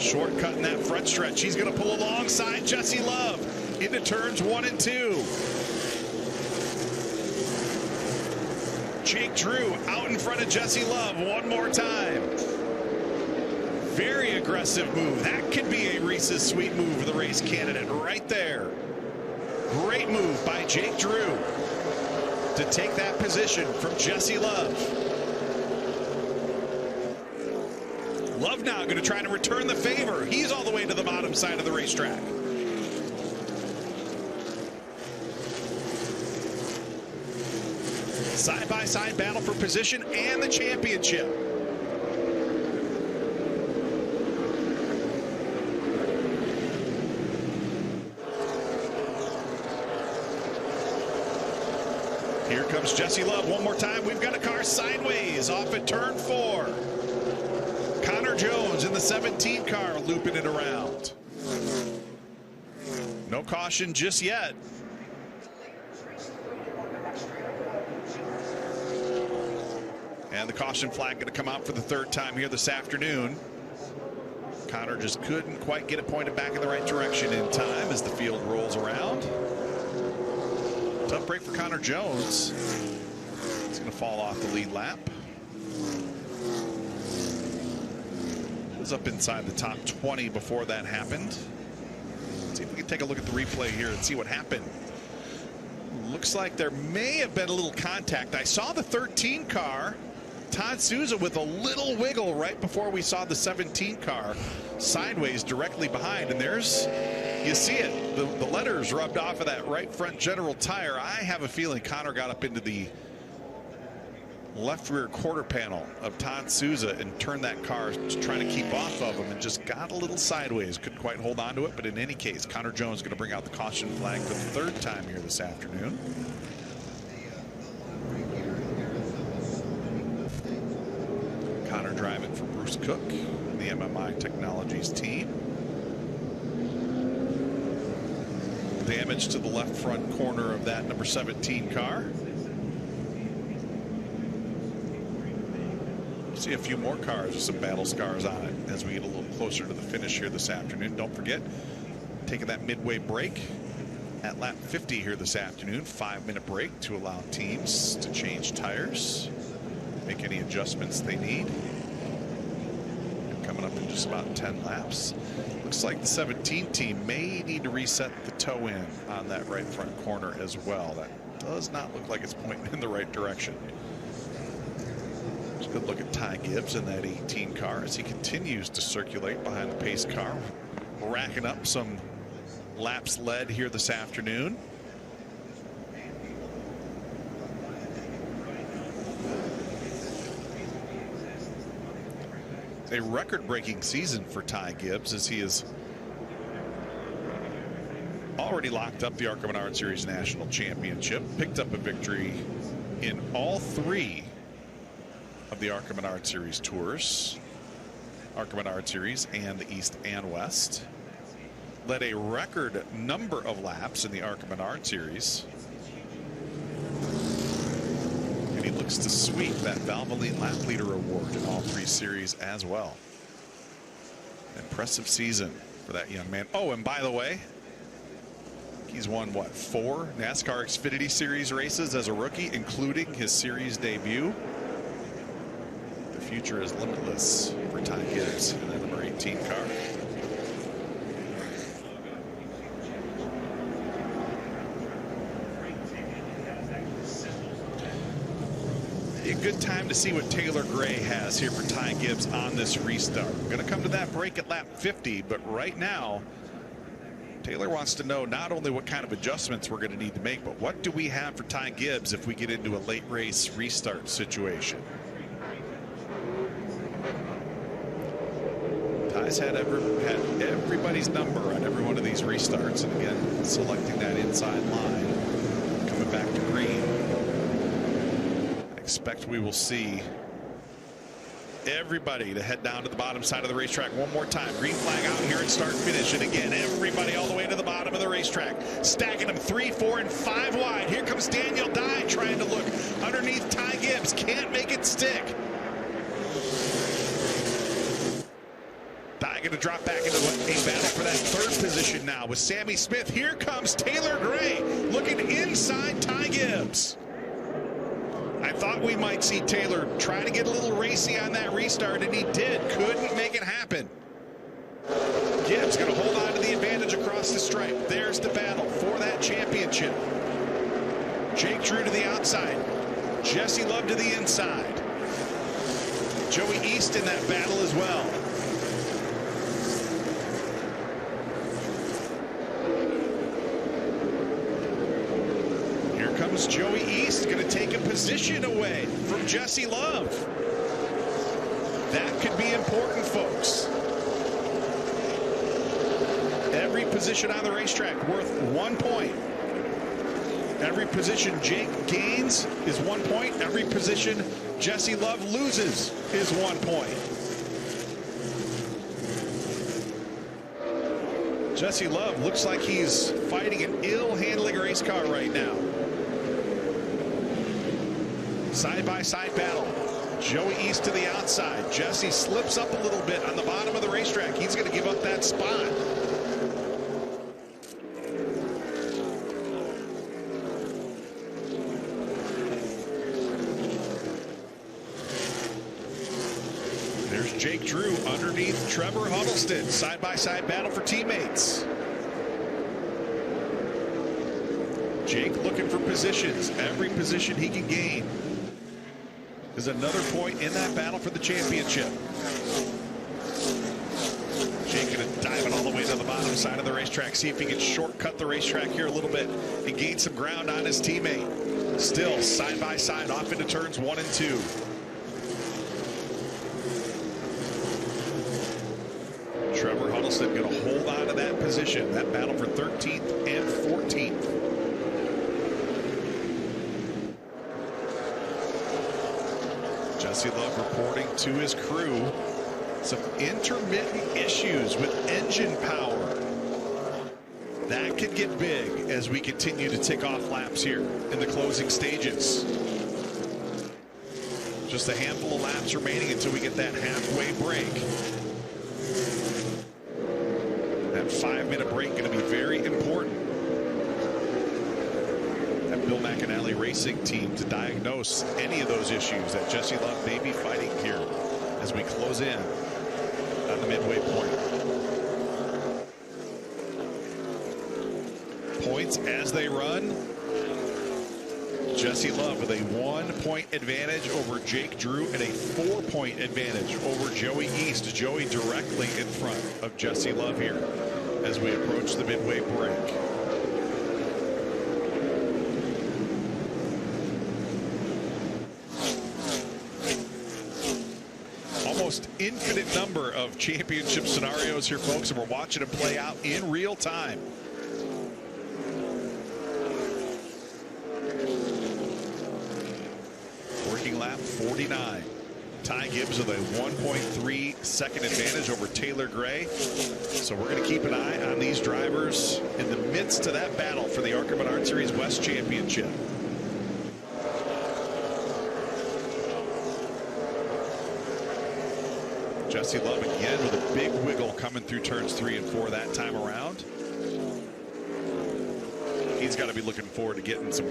Shortcut in that front stretch. He's going to pull alongside Jesse Love into turns 1 and 2. Jake Drew out in front of Jesse Love one more time. Very aggressive move. That could be a Reese's Sweet Move of the race candidate right there. Great move by Jake Drew to take that position from Jesse Love. Love now going to try to return the favor. He's all the way to the bottom side of the racetrack. Side-by-side battle for position and the championship. Here comes Jesse Love one more time. We've got a car sideways off at turn 4. Connor Jones in the 17 car looping it around. No caution just yet. And the caution flag going to come out for the 3rd time here this afternoon. Connor just couldn't quite get it pointed back in the right direction in time as the field rolls around. Tough break for Connor Jones. He's going to fall off the lead lap. He was up inside the top 20 before that happened. Let's see if we can take a look at the replay here and see what happened. Looks like there may have been a little contact. I saw the 13 car, Todd Souza, with a little wiggle right before we saw the 17 car sideways directly behind. And there's, you see it, the letters rubbed off of that right front general tire. I have a feeling Connor got up into the left rear quarter panel of Todd Souza and turned that car trying to keep off of him and just got a little sideways. Couldn't quite hold on to it, but in any case, Connor Jones is going to bring out the caution flag for the 3rd time here this afternoon. Connor driving for Bruce Cook, the MMI Technologies team. Damage to the left front corner of that number 17 car. See a few more cars with some battle scars on it as we get a little closer to the finish here this afternoon. Don't forget, taking that midway break at lap 50 here this afternoon. 5-minute break to allow teams to change tires, make any adjustments they need. And coming up in just about 10 laps. Looks like the 17 team may need to reset the toe in on that right front corner as well. That does not look like it's pointing in the right direction. Good look at Ty Gibbs in that 18 car as he continues to circulate behind the pace car, racking up some laps led here this afternoon. A record-breaking season for Ty Gibbs as he has already locked up the ARCA Menard Series National Championship, picked up a victory in all 3 of the ARCA Menard Series tours, ARCA Menard Series and the East and West. Led a record number of laps in the ARCA Menard Series. And he looks to sweep that Valvoline Lap Leader Award in all 3 series as well. Impressive season for that young man. Oh, and by the way, he's won, what, 4 NASCAR Xfinity Series races as a rookie, including his series debut. Future is limitless for Ty Gibbs in the number 18 car. A good time to see what Taylor Gray has here for Ty Gibbs on this restart. We're going to come to that break at lap 50, but right now Taylor wants to know not only what kind of adjustments we're going to need to make, but what do we have for Ty Gibbs if we get into a late race restart situation. Ty's had everybody's number on every one of these restarts, and again selecting that inside line, coming back to green. I expect we will see everybody to head down to the bottom side of the racetrack one more time. Green flag out here at start finish, and again everybody all the way to the bottom of the racetrack, stacking them 3, 4, and 5 wide. Here comes Daniel Dye trying to look underneath Ty Gibbs, can't make it stick. Dye going to drop back into a battle for that 3rd position now with Sammy Smith. Here comes Taylor Gray looking inside Ty Gibbs. I thought we might see Taylor try to get a little racy on that restart, and he did. Couldn't make it happen. Gibbs going to hold on to the advantage across the stripe. There's the battle for that championship. Jake Drew to the outside. Jesse Love to the inside. Joey East in that battle as well. is Joey East going to take a position away from Jesse Love. That could be important, folks. Every position on the racetrack worth 1 point. Every position Jake gains is 1 point. Every position Jesse Love loses is 1 point. Jesse Love looks like he's fighting an ill-handling race car right now. Side-by-side battle. Joey East to the outside. Jesse slips up a little bit on the bottom of the racetrack. He's going to give up that spot. There's Jake Drew underneath Trevor Huddleston. Side-by-side battle for teammates. Jake looking for positions. Every position he can gain is another point in that battle for the championship. Jake going to dive it all the way to the bottom side of the racetrack. See if he can shortcut the racetrack here a little bit and gain some ground on his teammate. Still side-by-side off into turns 1 and 2. Trevor Huddleston going to hold on to that position. That battle for 13th and 14th. Jesse Love reporting to his crew some intermittent issues with engine power. That could get big as we continue to tick off laps here in the closing stages. Just a handful of laps remaining until we get that halfway break. That 5-minute break going to be very important. Bill McAnally Racing team to diagnose any of those issues that Jesse Love may be fighting here as we close in on the midway point. Points as they run. Jesse Love with a 1-point advantage over Jake Drew and a 4-point advantage over Joey East. Joey directly in front of Jesse Love here as we approach the midway break. Infinite number of championship scenarios here, folks, and we're watching them play out in real time. Working lap 49. Ty Gibbs with a 1.3 second advantage over Taylor Gray. So we're going to keep an eye on these drivers in the midst of that battle for the ARCA Menard Series West Championship. Jesse Love again with a big wiggle coming through turns 3 and 4 that time around. He's got to be looking forward to getting some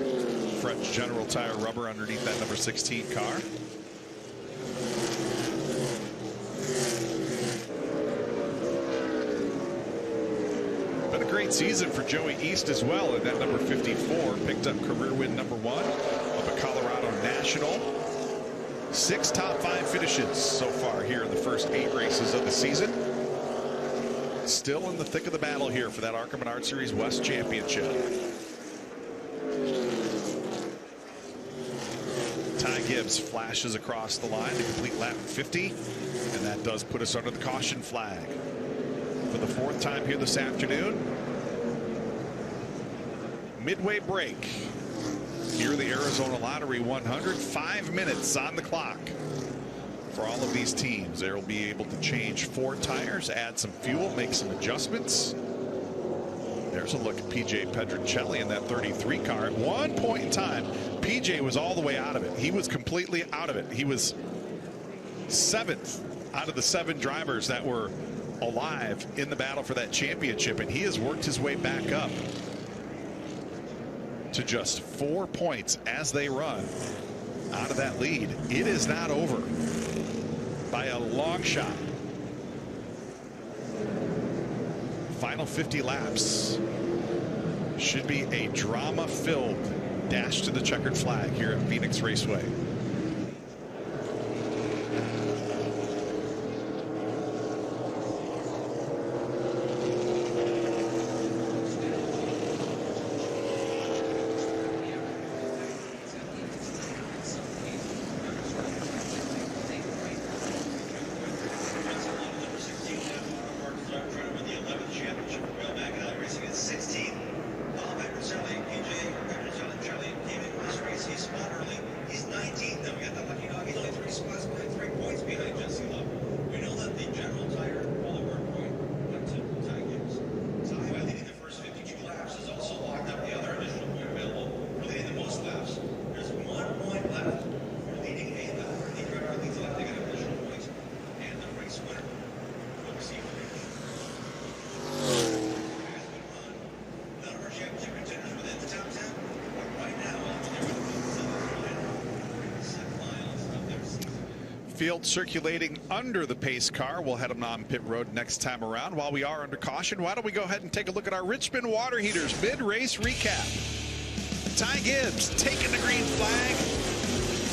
French General Tire rubber underneath that number 16 car. Been a great season for Joey East as well, and that number 54 picked up career win number 1 up at Colorado National. 6 top 5 finishes so far here in the first 8 races of the season. Still in the thick of the battle here for that ARCA Menard Series West Championship. Ty Gibbs flashes across the line to complete lap 50, and that does put us under the caution flag. For the 4th time here this afternoon, midway break. Here the Arizona Lottery 100, 5 minutes on the clock for all of these teams. They'll be able to change 4 tires, add some fuel, make some adjustments. There's a look at PJ Pedroncelli in that 33 car. At one point in time, PJ was all the way out of it. He was completely out of it. He was 7th out of the 7 drivers that were alive in the battle for that championship, and he has worked his way back up to just 4 points as they run out of that lead. It is not over by a long shot. Final 50 laps should be a drama-filled dash to the checkered flag here at Phoenix Raceway. infield circulating under the pace car. We'll head them on pit road next time around. While we are under caution, why don't we go ahead and take a look at our Richmond water heaters mid-race recap. Ty Gibbs taking the green flag,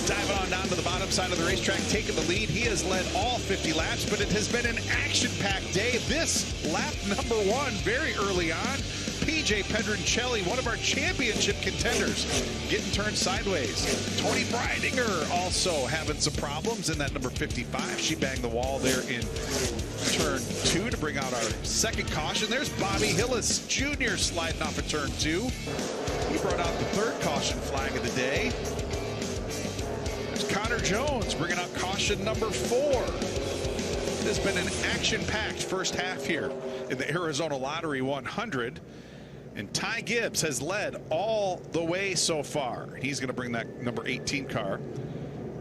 diving on down to the bottom side of the racetrack, taking the lead. He has led all 50 laps, but it has been an action-packed day. This lap number 1 very early on. PJ Pedroncelli, one of our championship contenders, getting turned sideways. Tony Breidinger also having some problems in that number 55. She banged the wall there in turn 2 to bring out our second caution. There's Bobby Hillis Jr. sliding off of turn 2. He brought out the third caution flag of the day. There's Connor Jones bringing out caution number 4. It has been an action-packed first half here in the Arizona Lottery 100. And Ty Gibbs has led all the way so far. He's going to bring that number 18 car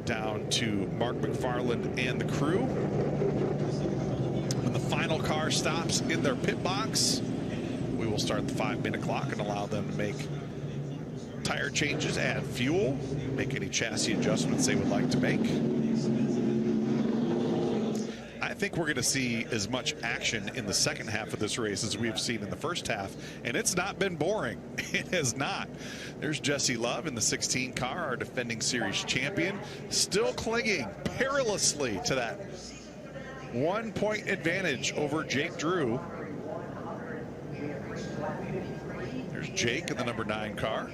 down to Mark McFarland and the crew. When the final car stops in their pit box, we will start the 5-minute clock and allow them to make tire changes, add fuel, make any chassis adjustments they would like to make. I think we're going to see as much action in the second half of this race as we've seen in the first half, and it's not been boring. It has not. There's Jesse Love in the 16 car, our defending series champion, still clinging perilously to that 1-point advantage over Jake Drew. There's Jake in the number 9 car.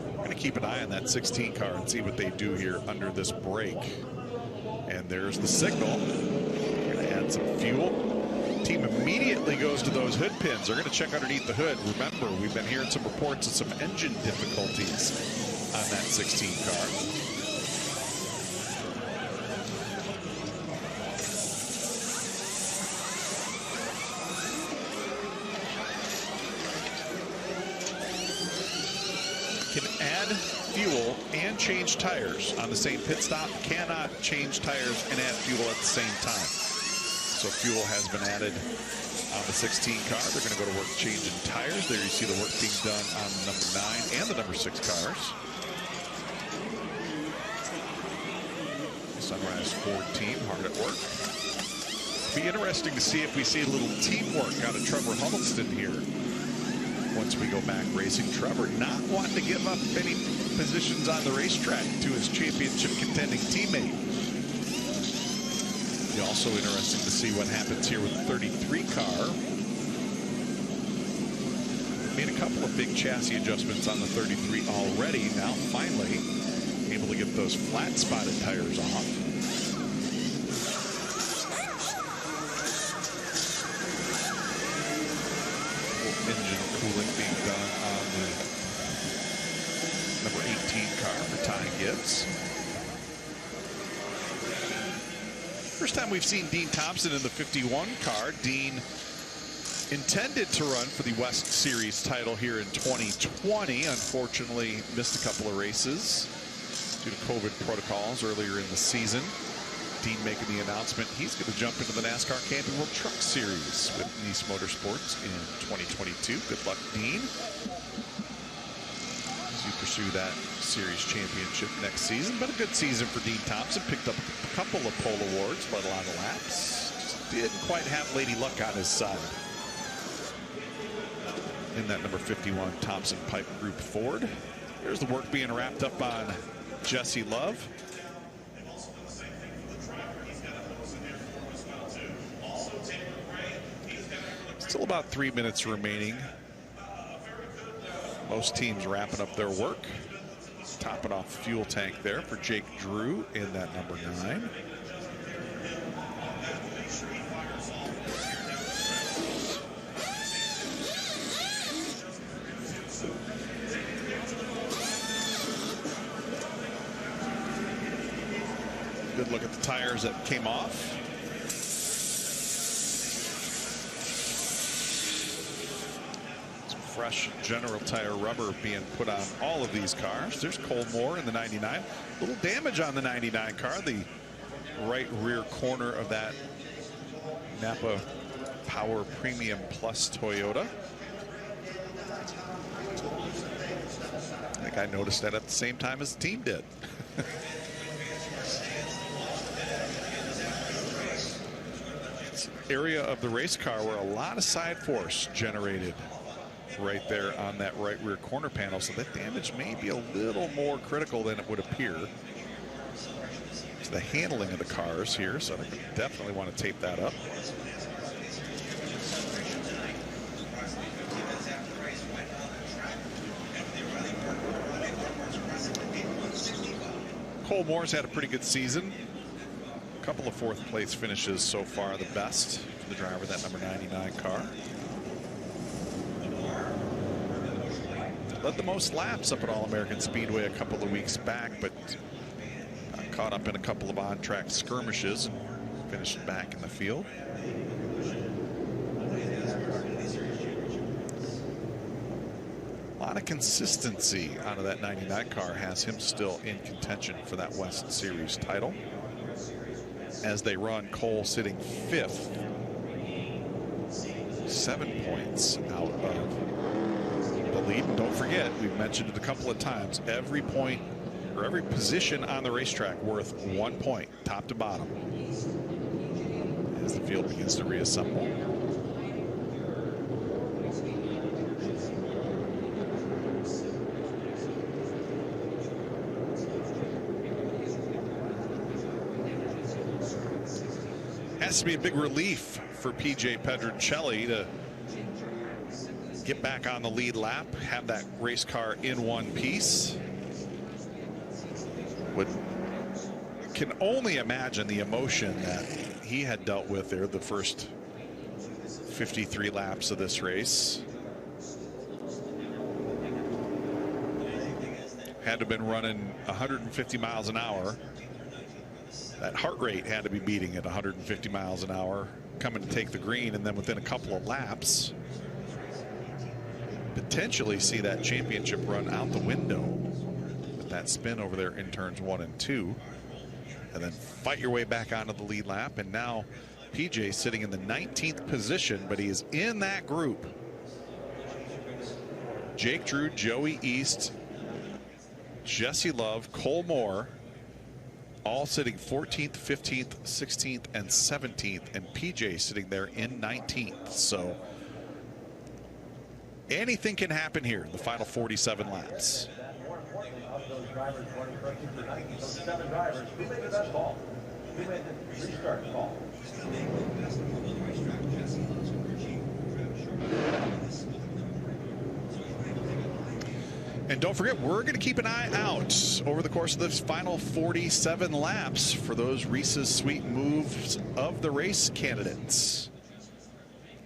I'm going to keep an eye on that 16 car and see what they do here under this break. And there's the signal. Going to add some fuel. Team immediately goes to those hood pins. They're going to check underneath the hood. Remember, we've been hearing some reports of some engine difficulties on that 16 car. Can add fuel and change tires on the same pit stop. Cannot change tires and add fuel at the same time. So fuel has been added on the 16 car. They're going to go to work changing tires. There you see the work being done on the number 9 and the number 6 cars. Sunrise Ford team hard at work. Be interesting to see if we see a little teamwork out of Trevor Huddleston here. Once we go back racing, Trevor not wanting to give up any positions on the racetrack to his championship contending teammate. Be also interesting to see what happens here with the 33 car. Made a couple of big chassis adjustments on the 33 already. Now finally able to get those flat spotted tires off. Engine cooling being done on the number 18 car for Ty Gibbs. First time we've seen Dean Thompson in the 51 car. Dean intended to run for the West Series title here in 2020. Unfortunately, missed a couple of races due to COVID protocols earlier in the season. Dean making the announcement he's going to jump into the NASCAR Camping World Truck Series with Nice Motorsports in 2022. Good luck, Dean, as you pursue that series championship next season. But a good season for Dean Thompson. Picked up a couple of pole awards, led a lot of laps. Just didn't quite have Lady Luck on his side in that number 51 Thompson Pipe Group Ford. There's the work being wrapped up on Jesse Love. Still about 3 minutes remaining. Most teams wrapping up their work. Topping off the fuel tank there for Jake Drew in that number 9. Good look at the tires that came off. Fresh General Tire rubber being put on all of these cars. There's Cole Moore in the 99. Little damage on the 99 car. The right rear corner of that Napa Power Premium Plus Toyota. I think I noticed that at the same time as the team did. It's an area of the race car where a lot of side force generated right there on that right rear corner panel, so that damage may be a little more critical than it would appear. It's the handling of the cars here, so I definitely want to tape that up. Cole Moore's had a pretty good season. A couple of fourth place finishes so far, the best for the driver of that number 99 car. Led the most laps up at All-American Speedway a couple of weeks back, but got caught up in a couple of on-track skirmishes and finished back in the field. A lot of consistency out of that 99 car has him still in contention for that West Series title. As they run, Cole sitting 5th, 7 points out of the lead. And don't forget, we've mentioned it a couple of times, every point or every position on the racetrack worth 1 point, top to bottom, as the field begins to reassemble. Has to be a big relief for PJ Pedroncelli to get back on the lead lap, have that race car in one piece. Can only imagine the emotion that he had dealt with there the first 53 laps of this race. Had to have been running 150 miles an hour. That heart rate had to be beating at 150 miles an hour coming to take the green, and then within a couple of laps potentially see that championship run out the window with that spin over there in turns 1 and 2, and then fight your way back onto the lead lap. And now PJ sitting in the 19th position, but he is in that group. Jake Drew, Joey East, Jesse Love, Cole Moore, all sitting 14th, 15th, 16th, and 17th, and PJ sitting there in 19th. So anything can happen here in the final 47 laps. And don't forget, we're going to keep an eye out over the course of this final 47 laps for those Reese's Sweet Moves of the race candidates.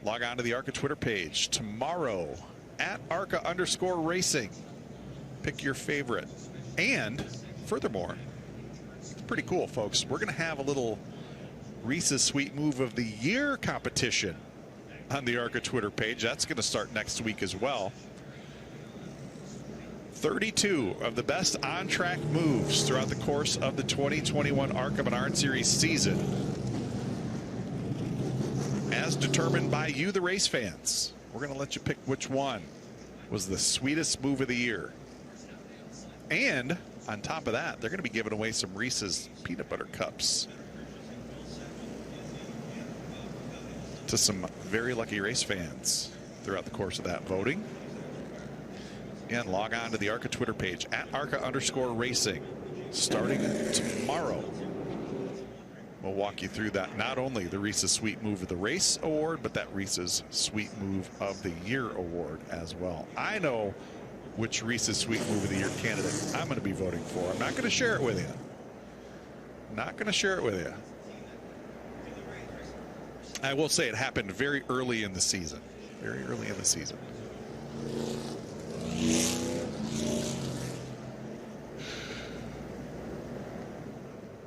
Log on to the ARCA Twitter page tomorrow at ARCA_racing. Pick your favorite. And furthermore, it's pretty cool, folks. We're going to have a little Reese's Sweet Move of the Year competition on the ARCA Twitter page. That's going to start next week as well. 32 of the best on-track moves throughout the course of the 2021 ARCA Menard Series season, as determined by you, the race fans. We're going to let you pick which one was the sweetest move of the year. And on top of that, they're going to be giving away some Reese's peanut butter cups to some very lucky race fans throughout the course of that voting. Again, log on to the ARCA Twitter page at ARCA_racing starting tomorrow. We'll walk you through that, not only the Reese's Sweet Move of the Race Award, but that Reese's Sweet Move of the Year Award as well. I know which Reese's Sweet Move of the Year candidate I'm going to be voting for. I'm not going to share it with you. Not going to share it with you. I will say it happened very early in the season. Very early in the season.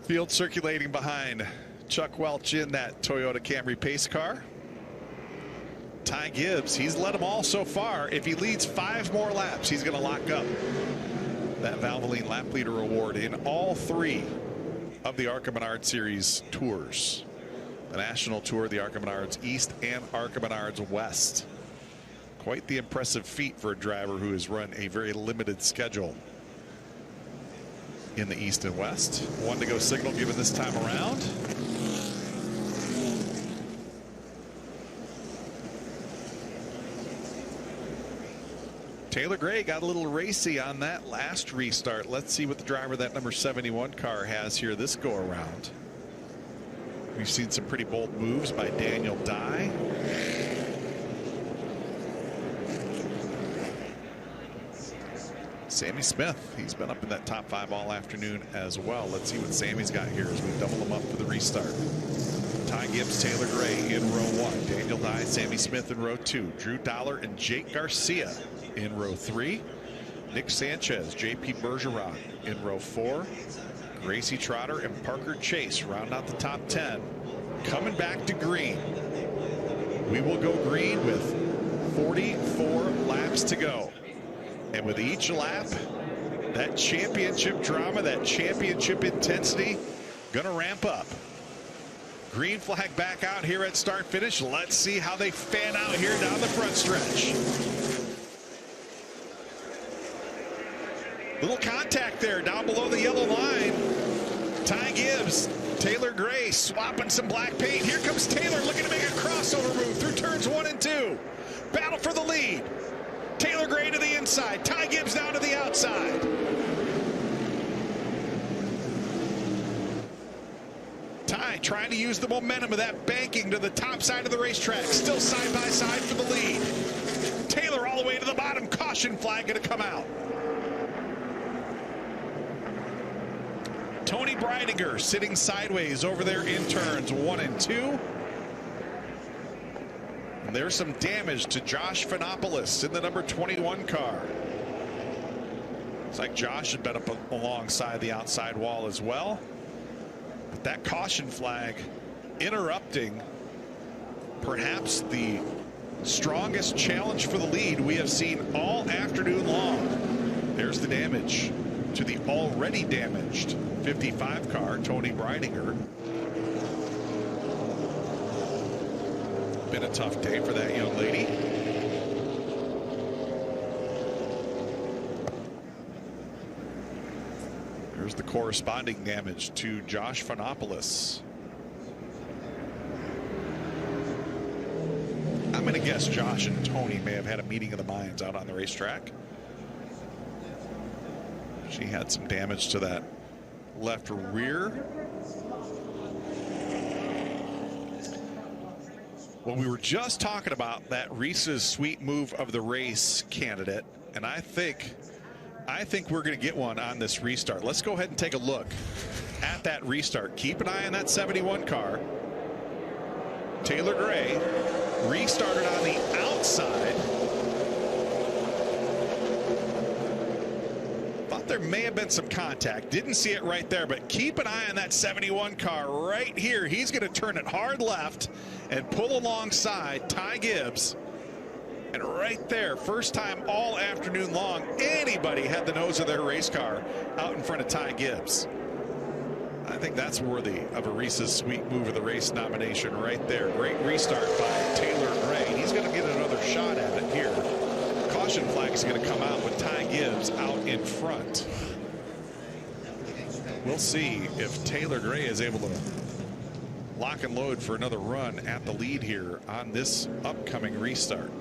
Field circulating behind Chuck Welch in that Toyota Camry pace car. Ty Gibbs, he's led them all so far. If he leads 5 more laps, he's going to lock up that Valvoline Lap Leader Award in all 3 of the ARCA Menard Series tours. The national tour, the ARCA Menards East and ARCA Menards West. Quite the impressive feat for a driver who has run a very limited schedule in the East and West. One to go signal given this time around. Taylor Gray got a little racy on that last restart. Let's see what the driver of that number 71 car has here this go around. We've seen some pretty bold moves by Daniel Dye. Sammy Smith, he's been up in that top 5 all afternoon as well. Let's see what Sammy's got here as we double them up for the restart. Ty Gibbs, Taylor Gray in row 1. Daniel Dye, Sammy Smith in row 2. Drew Dollar and Jake Garcia in row 3. Nick Sanchez, JP Bergeron in row 4. Gracie Trotter and Parker Chase round out the top 10. Coming back to green. We will go green with 44 laps to go. And with each lap, that championship drama, that championship intensity, gonna ramp up. Green flag back out here at start finish. Let's see how they fan out here down the front stretch. Little contact there down below the yellow line. Ty Gibbs, Taylor Gray swapping some black paint. Here comes Taylor looking to make a crossover move through turns 1 and 2. Battle for the lead. Taylor Gray to the inside. Ty Gibbs down to the outside. Ty trying to use the momentum of that banking to the top side of the racetrack. Still side by side for the lead. Taylor all the way to the bottom. Caution flag going to come out. Tony Breidinger sitting sideways over there in turns 1 and 2. And there's some damage to Josh Phanopoulos in the number 21 car. It's like Josh had been up alongside the outside wall as well. But that caution flag interrupting perhaps the strongest challenge for the lead we have seen all afternoon long. There's the damage to the already damaged 55 car, Tony Breidinger. Been a tough day for that young lady. There's the corresponding damage to Josh Phanopoulos. I'm going to guess Josh and Tony may have had a meeting of the minds out on the racetrack. She had some damage to that left rear. Well, we were just talking about that Reese's sweet move of the race candidate, and I think we're going to get one on this restart. Let's go ahead and take a look at that restart. Keep an eye on that 71 car. Taylor Gray restarted on the outside. Thought there may have been some contact. Didn't see it right there, but keep an eye on that 71 car right here. He's going to turn it hard left and pull alongside Ty Gibbs. And right there, first time all afternoon long, anybody had the nose of their race car out in front of Ty Gibbs. I think that's worthy of a Reese's Sweet Move of the Race nomination right there. Great restart by Taylor Gray. He's going to get another shot at it here. Caution flag is going to come out with Ty Gibbs out in front. We'll see if Taylor Gray is able to lock and load for another run at the lead here on this upcoming restart.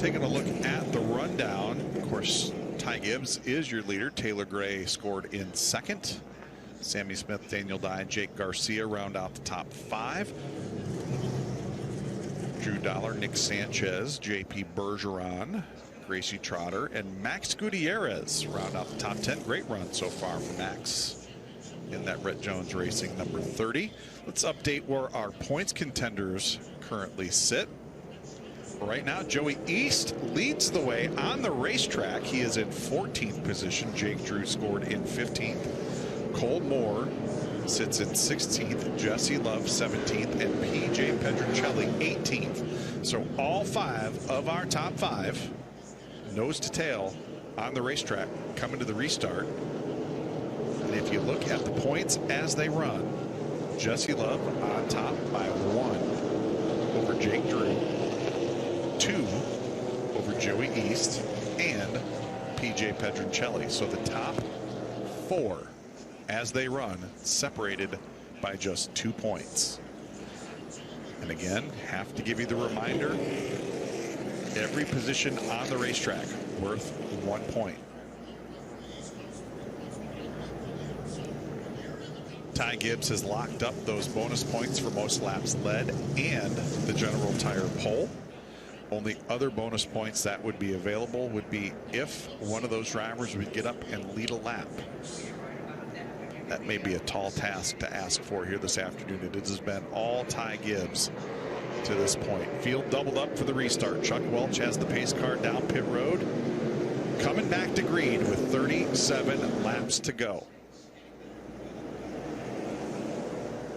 Taking a look at the rundown, of course, Ty Gibbs is your leader. Taylor Gray scored in second. Sammy Smith, Daniel Dye, Jake Garcia round out the top 5. Drew Dollar, Nick Sanchez, JP Bergeron, Gracie Trotter, and Max Gutierrez round out the top 10. Great run so far for Max in that Rhett Jones Racing number 30. Let's update where our points contenders currently sit. Right now, Joey East leads the way on the racetrack. He is in 14th position. Jake Drew scored in 15th. Cole Moore sits in 16th. Jesse Love 17th, and PJ Pedroncelli 18th. So all 5 of our top 5, nose to tail, on the racetrack coming to the restart. And if you look at the points as they run, Jesse Love on top by 1 over Jake Drew, 2 over Joey East, and PJ Pedroncelli. So the top 4 as they run separated by just 2 points. And again, have to give you the reminder, every position on the racetrack worth 1 point. Ty Gibbs has locked up those bonus points for most laps led and the general tire pole. Only other bonus points that would be available would be if one of those drivers would get up and lead a lap. That may be a tall task to ask for here this afternoon. It has been all Ty Gibbs to this point. Field doubled up for the restart. Chuck Welch has the pace car down pit road, coming back to green with 37 laps to go.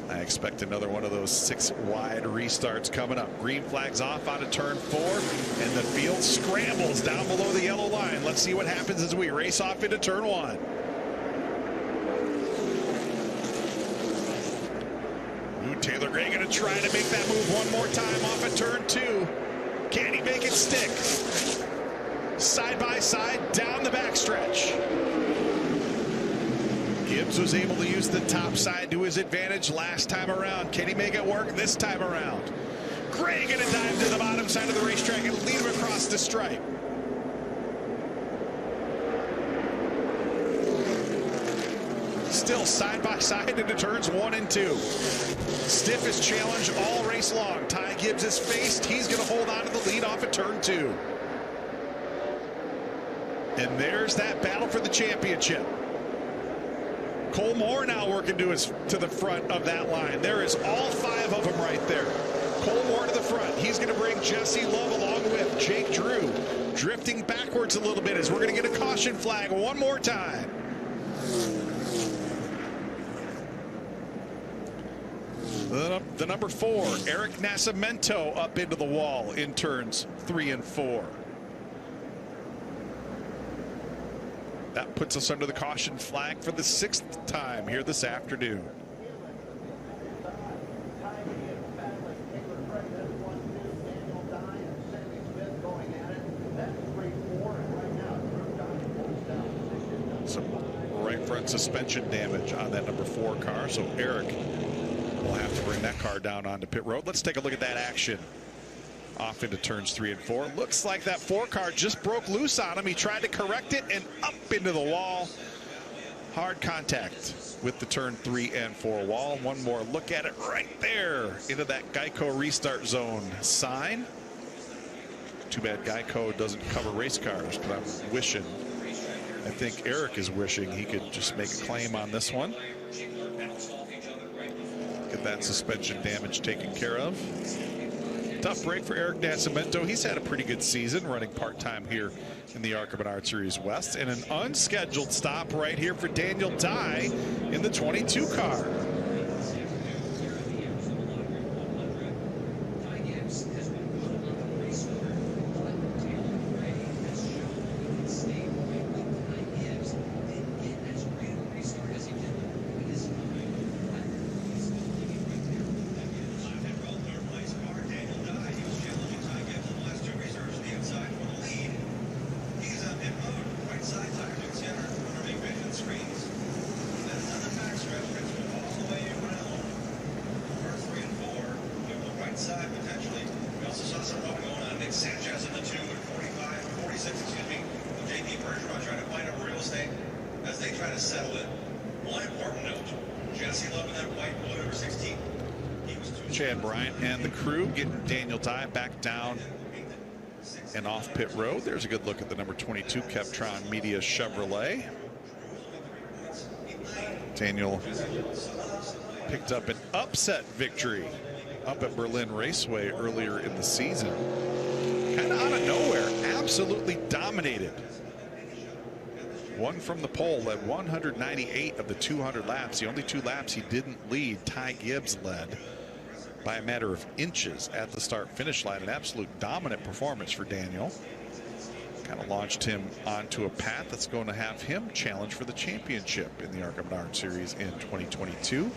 I expect another one of those 6 wide restarts coming up. Green flags off out of turn 4, and the field scrambles down below the yellow line. Let's see what happens as we race off into turn 1. Taylor Gray going to try to make that move one more time off of turn 2. Can he make it stick? Side by side down the backstretch. Gibbs was able to use the top side to his advantage last time around. Can he make it work this time around? Gray going to dive to the bottom side of the racetrack and lead him across the stripe. Still side by side into turns 1 and 2. Stiffest challenge all race long. Ty Gibbs is faced. He's going to hold on to the lead off of turn 2. And there's that battle for the championship. Cole Moore now working to the front of that line. There is all 5 of them right there. Cole Moore to the front. He's going to bring Jesse Love along with Jake Drew, drifting backwards a little bit as we're going to get a caution flag one more time. The number 4, Eric Nascimento, up into the wall in turns 3 and 4. That puts us under the caution flag for the 6th time here this afternoon. Some right front suspension damage on that number 4 car, so Eric will have to bring that car down onto pit road. Let's take a look at that action. Off into turns 3 and 4. Looks like that 4 car just broke loose on him. He tried to correct it and up into the wall. Hard contact with the turn 3 and 4 wall. One more look at it right there into that Geico restart zone sign. Too bad Geico doesn't cover race cars, but I'm wishing, I think Eric is wishing he could just make a claim on this one. Get that suspension damage taken care of. Tough break for Eric Nascimento. He's had a pretty good season running part-time here in the ARCA Menard Series West, and an unscheduled stop right here for Daniel Dye in the 22 car. Side potentially. We also saw some going on. Nick Sanchez in the 2 at JP Bergeron trying to find a real estate as they try to settle it. One important note, Jesse Love in that white blue number 16. Chad Bryant and the crew getting Daniel Dye back down and off pit road. There's a good look at the number 22 Keptron Media Chevrolet. Daniel picked up an upset victory up at Berlin Raceway earlier in the season. Kind of out of nowhere, absolutely dominated. Won from the pole at 198 of the 200 laps. The only 2 laps he didn't lead, Ty Gibbs led by a matter of inches at the start-finish line. An absolute dominant performance for Daniel. Kind of launched him onto a path that's going to have him challenge for the championship in the ARCA Menard Series in 2022.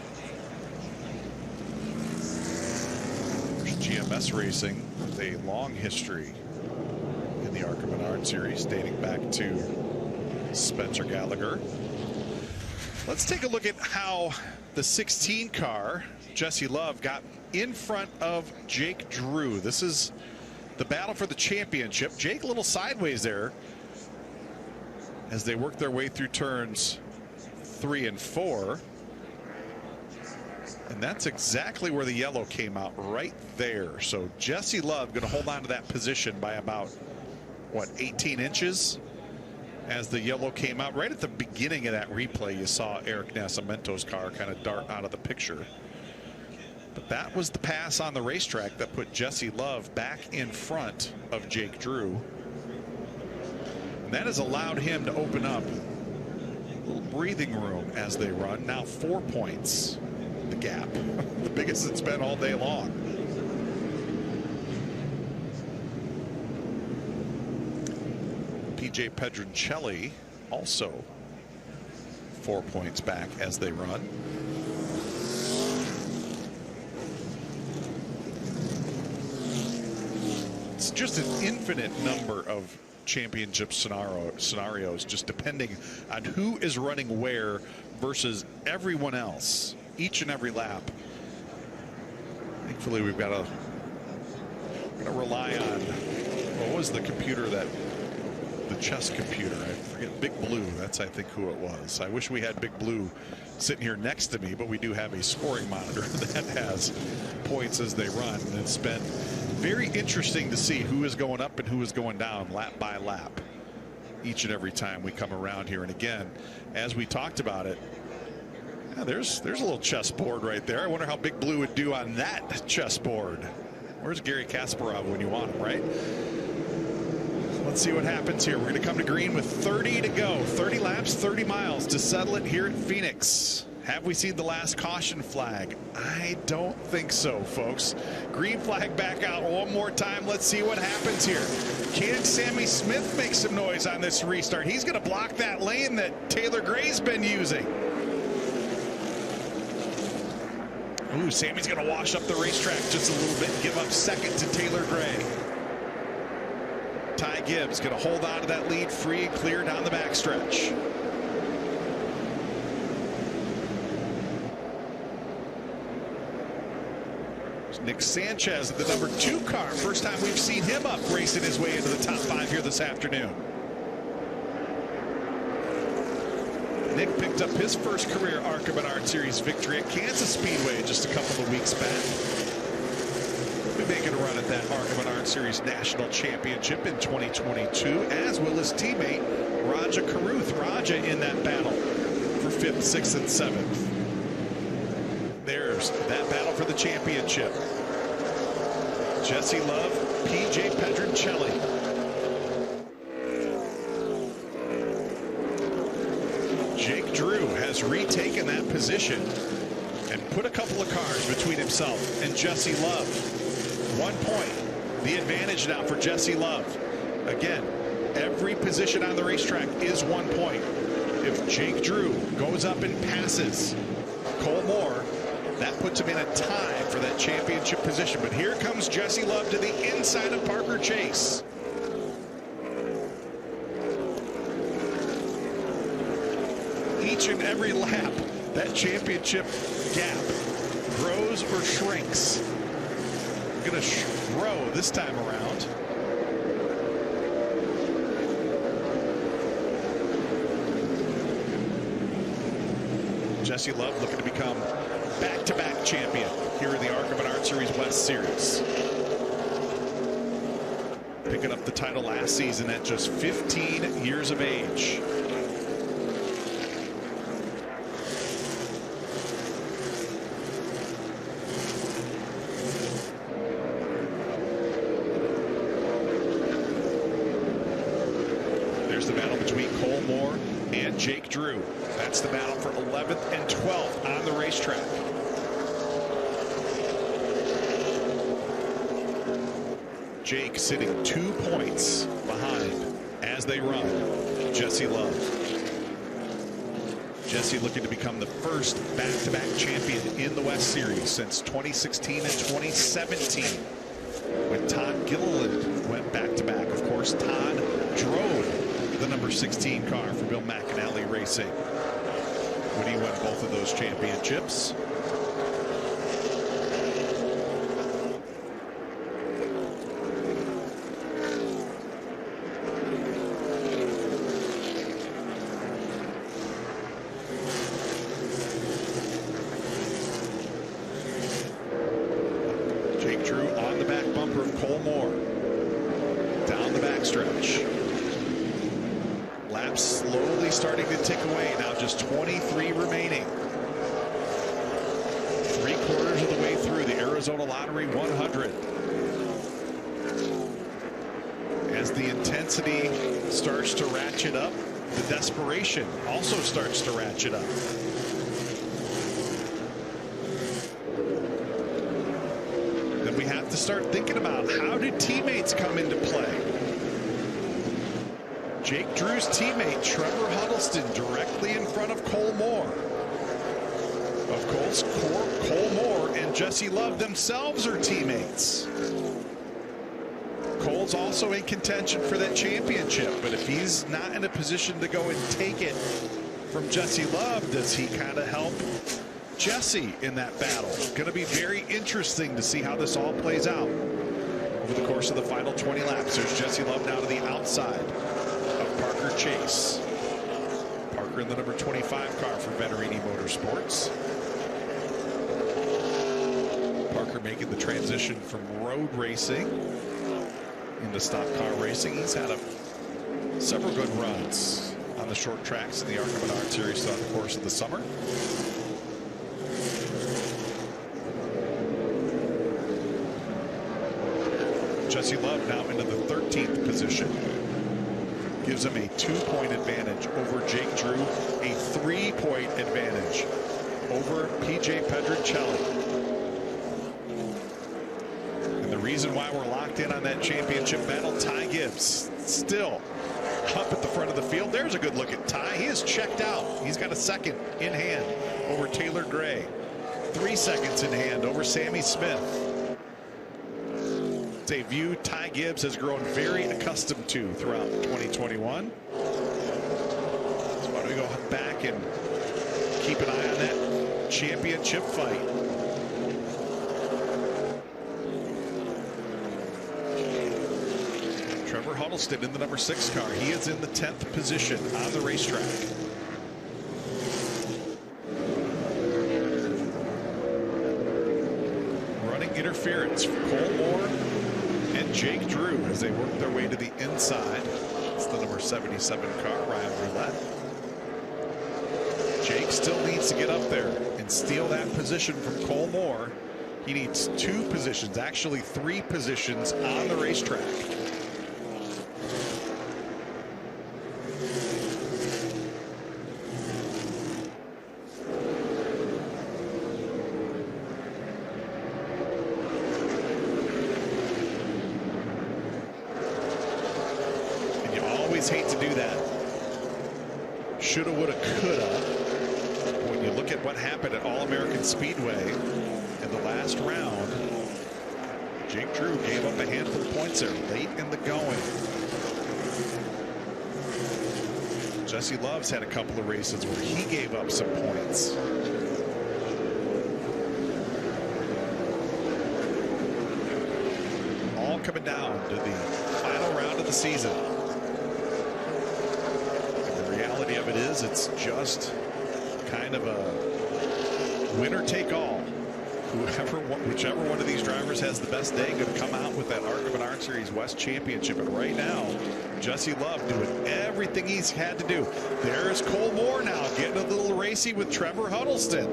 GMS Racing with a long history in the ARCA Menard Series dating back to Spencer Gallagher. Let's take a look at how the 16 car, Jesse Love, got in front of Jake Drew. This is the battle for the championship. Jake a little sideways there as they work their way through turns 3 and 4. And that's exactly where the yellow came out, right there. So Jesse Love going to hold on to that position by about, what, 18 inches? As the yellow came out right at the beginning of that replay, you saw Eric Nascimento's car kind of dart out of the picture. But that was the pass on the racetrack that put Jesse Love back in front of Jake Drew. And that has allowed him to open up a little breathing room as they run. Now 4 points, the gap, the biggest it's been all day long. PJ Pedroncelli also 4 points back as they run. It's just an infinite number of championship scenarios, just depending on who is running where versus everyone else each and every lap. Thankfully, we've got to rely on, what was the computer that, the chess computer, I forget, Big Blue, that's I think who it was. I wish we had Big Blue sitting here next to me, but we do have a scoring monitor that has points as they run. And it's been very interesting to see who is going up and who is going down lap by lap each and every time we come around here. And again, as we talked about it, yeah, there's a little chessboard right there. I wonder how Big Blue would do on that chessboard. Where's Gary Kasparov when you want him, right? Let's see what happens here. We're going to come to green with 30 to go. 30 laps, 30 miles to settle it here at Phoenix. Have we seen the last caution flag? I don't think so, folks. Green flag back out one more time. Let's see what happens here. Can Sammy Smith make some noise on this restart? He's going to block that lane that Taylor Gray's been using. Ooh, Sammy's going to wash up the racetrack just a little bit and give up second to Taylor Gray. Ty Gibbs going to hold on to that lead free and clear down the backstretch. Nick Sanchez, the number 2 car. First time we've seen him up racing his way into the top 5 here this afternoon. Nick picked up his first career ARCA Menard Series victory at Kansas Speedway just a couple of weeks back. We'll be making a run at that ARCA Menard Series National Championship in 2022, as will his teammate Raja Caruth. Raja in that battle for 5th, 6th, and 7th. There's that battle for the championship. Jesse Love, PJ Pedroncelli. Jake Drew has retaken that position and put a couple of cars between himself and Jesse Love. 1 point, the advantage now for Jesse Love. Again, every position on the racetrack is 1 point. If Jake Drew goes up and passes Cole Moore, that puts him in a tie for that championship position. But here comes Jesse Love to the inside of Parker Chase. Each and every lap, that championship gap grows or shrinks. Going to grow this time around. Jesse Love looking to become back-to-back champion here in the ARCA Menard Series West Series. Picking up the title last season at just 15 years of age. There's the battle between Cole Moore and Jake Drew. That's the battle for 11th and 12th on the racetrack. Jake sitting 2 points behind as they run Jesse Love. Jesse looking to become the first back-to-back champion in the West Series since 2016 and 2017 when Todd Gilliland went back-to-back. Of course, Todd drove the number 16 car for Bill McAnally Racing when he won both of those championships. Jake Drew on the back bumper of Cole Moore. Down the backstretch. Laps slowly starting to tick away. Now just 23 remaining. 3/4 of the way through the Arizona Lottery 100. As the intensity starts to ratchet up, the desperation also starts to ratchet up. Then we have to start thinking about, how do teammates come into play? Jake Drew's teammate Trevor Huddleston directly in front of Cole Moore. Of course, Cole Moore and Jesse Love themselves are teammates. Cole's also in contention for that championship, but if he's not in a position to go and take it from Jesse Love, does he kind of help Jesse in that battle? Going to be very interesting to see how this all plays out over the course of the final 20 laps. There's Jesse Love now to the outside of Parker Chase. Parker in the number 25 car for Veterini Motorsports. Parker making the transition from road racing into stock car racing. He's had several good runs on the short tracks in the ARCA Menard Series throughout the course of the summer. Jesse Love now into the 13th position. Gives him a 2-point advantage over Jake Drew, a 3-point advantage over PJ Pedroncelli. And the reason why we're locked in on that championship battle, Ty Gibbs still up at the front of the field. There's a good look at Ty. He is checked out. He's got a second in hand over Taylor Gray. 3 seconds in hand over Sammy Smith. It's a view Ty Gibbs has grown very accustomed to throughout 2021. So why don't we go back and keep an eye on that championship fight. Trevor Huddleston in the number 6 car. He is in the 10th position on the racetrack. Running interference for Cole Moore and Jake Drew as they work their way to the inside. It's the number 77 car, Ryan Roulette. Jake still needs to get up there and steal that position from Cole Moore. He needs 2 positions, actually 3 positions on the racetrack. Hate to do that. Shoulda, woulda, coulda. When you look at what happened at All-American Speedway in the last round, Jake Drew gave up a handful of points there late in the going. Jesse Love's had a couple of races where he gave up some points. All coming down to the final round of the season. Reality of it is, it's just kind of a Winner take all. Whichever one of these drivers has the best day going to come out with that ARCA Menard Series West Championship. And right now, Jesse Love doing everything he's had to do. There's Cole Moore now getting a little racy with Trevor Huddleston.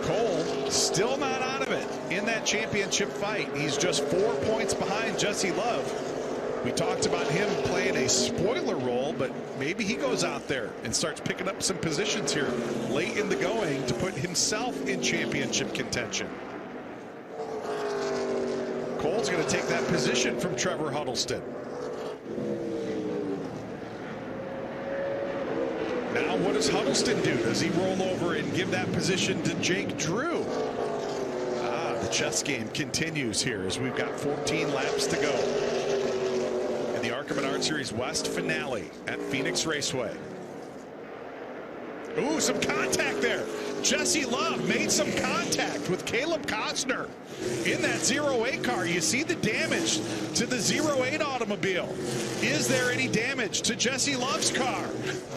Cole still not out of it in that championship fight. He's just 4 points behind Jesse Love. We talked about him playing a spoiler role, but maybe he goes out there and starts picking up some positions here late in the going to put himself in championship contention. Cole's going to take that position from Trevor Huddleston. Now what does Huddleston do? Does he roll over and give that position to Jake Drew? The chess game continues here as we've got 14 laps to go. The ARCA Menard Series West finale at Phoenix Raceway. Ooh, some contact there. Jesse Love made some contact with Caleb Costner in that 08 car. You see the damage to the 08 automobile. Is there any damage to Jesse Love's car?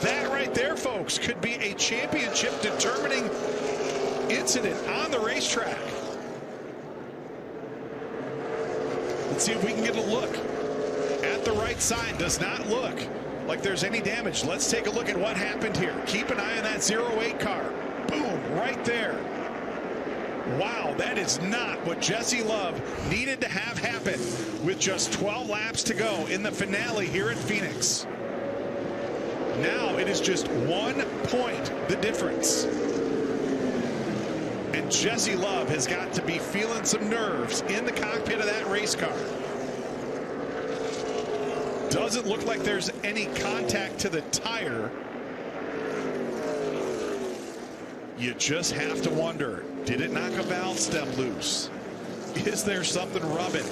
That right there, folks, could be a championship determining incident on the racetrack. Let's see if we can get a look. At the right side, does not look like there's any damage. Let's take a look at what happened here. Keep an eye on that 08 car. Boom, right there. Wow, that is not what Jesse Love needed to have happen with just 12 laps to go in the finale here at Phoenix. Now it is just 1 point the difference. And Jesse Love has got to be feeling some nerves in the cockpit of that race car. Doesn't look like there's any contact to the tire. You just have to wonder, did it knock a valve stem loose? Is there something rubbing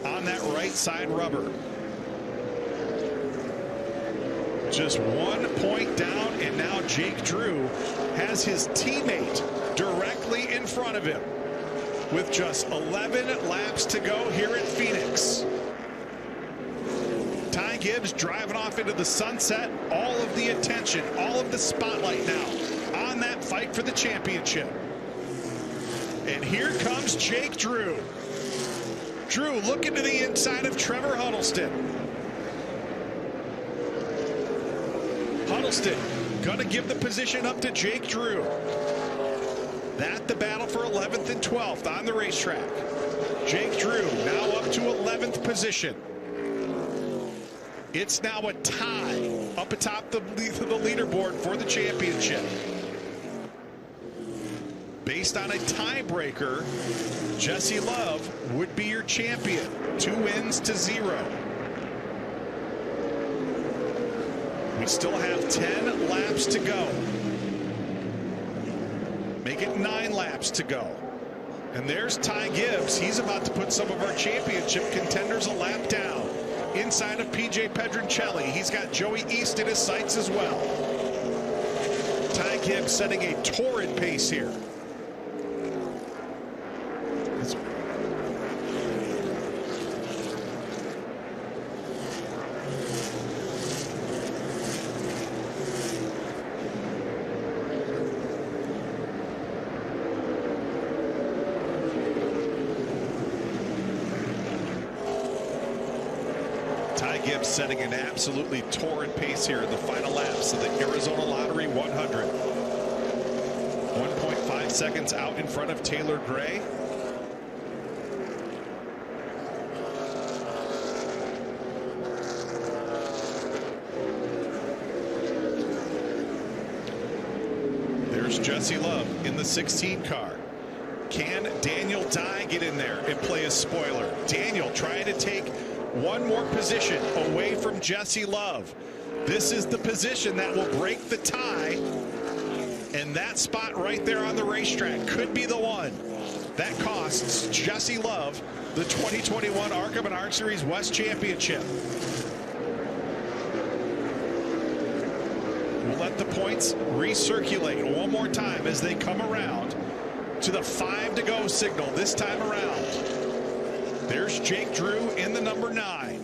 on that right side rubber? Just 1 point down, and now Jake Drew has his teammate directly in front of him with just 11 laps to go here at Phoenix. Ty Gibbs driving off into the sunset. All of the attention, all of the spotlight now on that fight for the championship. And here comes Jake Drew. Drew looking to the inside of Trevor Huddleston. Huddleston going to give the position up to Jake Drew. That the battle for 11th and 12th on the racetrack. Jake Drew now up to 11th position. It's now a tie up atop the leaderboard for the championship. Based on a tiebreaker, Jesse Love would be your champion. 2 wins to 0. We still have 10 laps to go. Make it 9 laps to go. And there's Ty Gibbs. He's about to put some of our championship contenders a lap down. Inside of PJ Pedroncelli, he's got Joey East in his sights as well. Ty Gibbs setting a torrid pace here. Gibbs setting an absolutely torrid pace here in the final laps of the Arizona Lottery 100. 1.5 seconds out in front of Taylor Gray. There's Jesse Love in the 16 car. Can Daniel Dye get in there and play a spoiler? Daniel trying to take one more position away from Jesse Love. This is the position that will break the tie, and that spot right there on the racetrack could be the one that costs Jesse Love the 2021 ARCA Menard Series West Championship. We'll let the points recirculate one more time as they come around to the 5 to go signal this time around. There's Jake Drew in the number 9.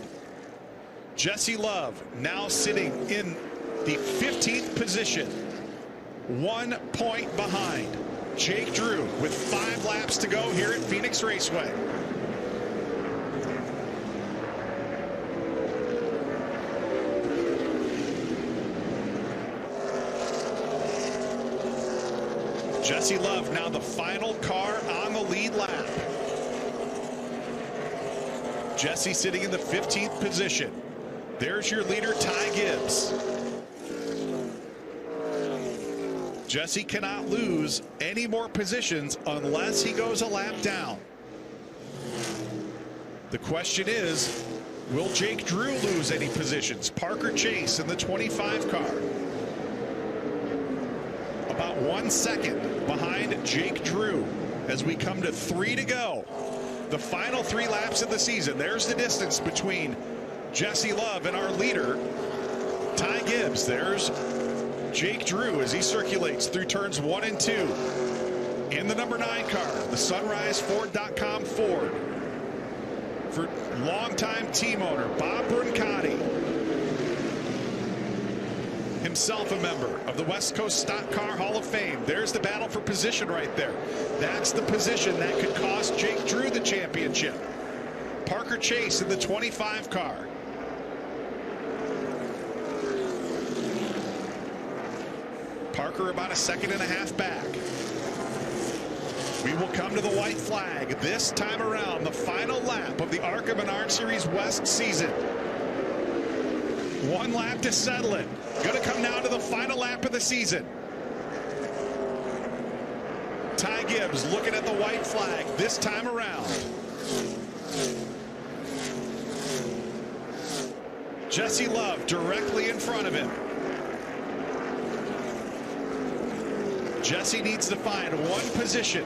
Jesse Love now sitting in the 15th position, 1 point behind Jake Drew with 5 laps to go here at Phoenix Raceway. Jesse Love now the final car on the lead lap. Jesse sitting in the 15th position. There's your leader, Ty Gibbs. Jesse cannot lose any more positions unless he goes a lap down. The question is, will Jake Drew lose any positions? Parker Chase in the 25 car. About 1 second behind Jake Drew as we come to 3 to go. The final 3 laps of the season. There's the distance between Jesse Love and our leader, Ty Gibbs. There's Jake Drew as he circulates through turns 1 and 2 in the number 9 car, the SunriseFord.com Ford. For longtime team owner Bob Brancati, himself a member of the West Coast Stock Car Hall of Fame. There's the battle for position right there. That's the position that could cost Jake Drew the championship. Parker Chase in the 25 car. Parker about 1.5 seconds back. We will come to the white flag this time around, the final lap of the ARCA Menard Series West season. 1 lap to settle it. Going to come down to the final lap of the season. Ty Gibbs looking at the white flag this time around. Jesse Love directly in front of him. Jesse needs to find 1 position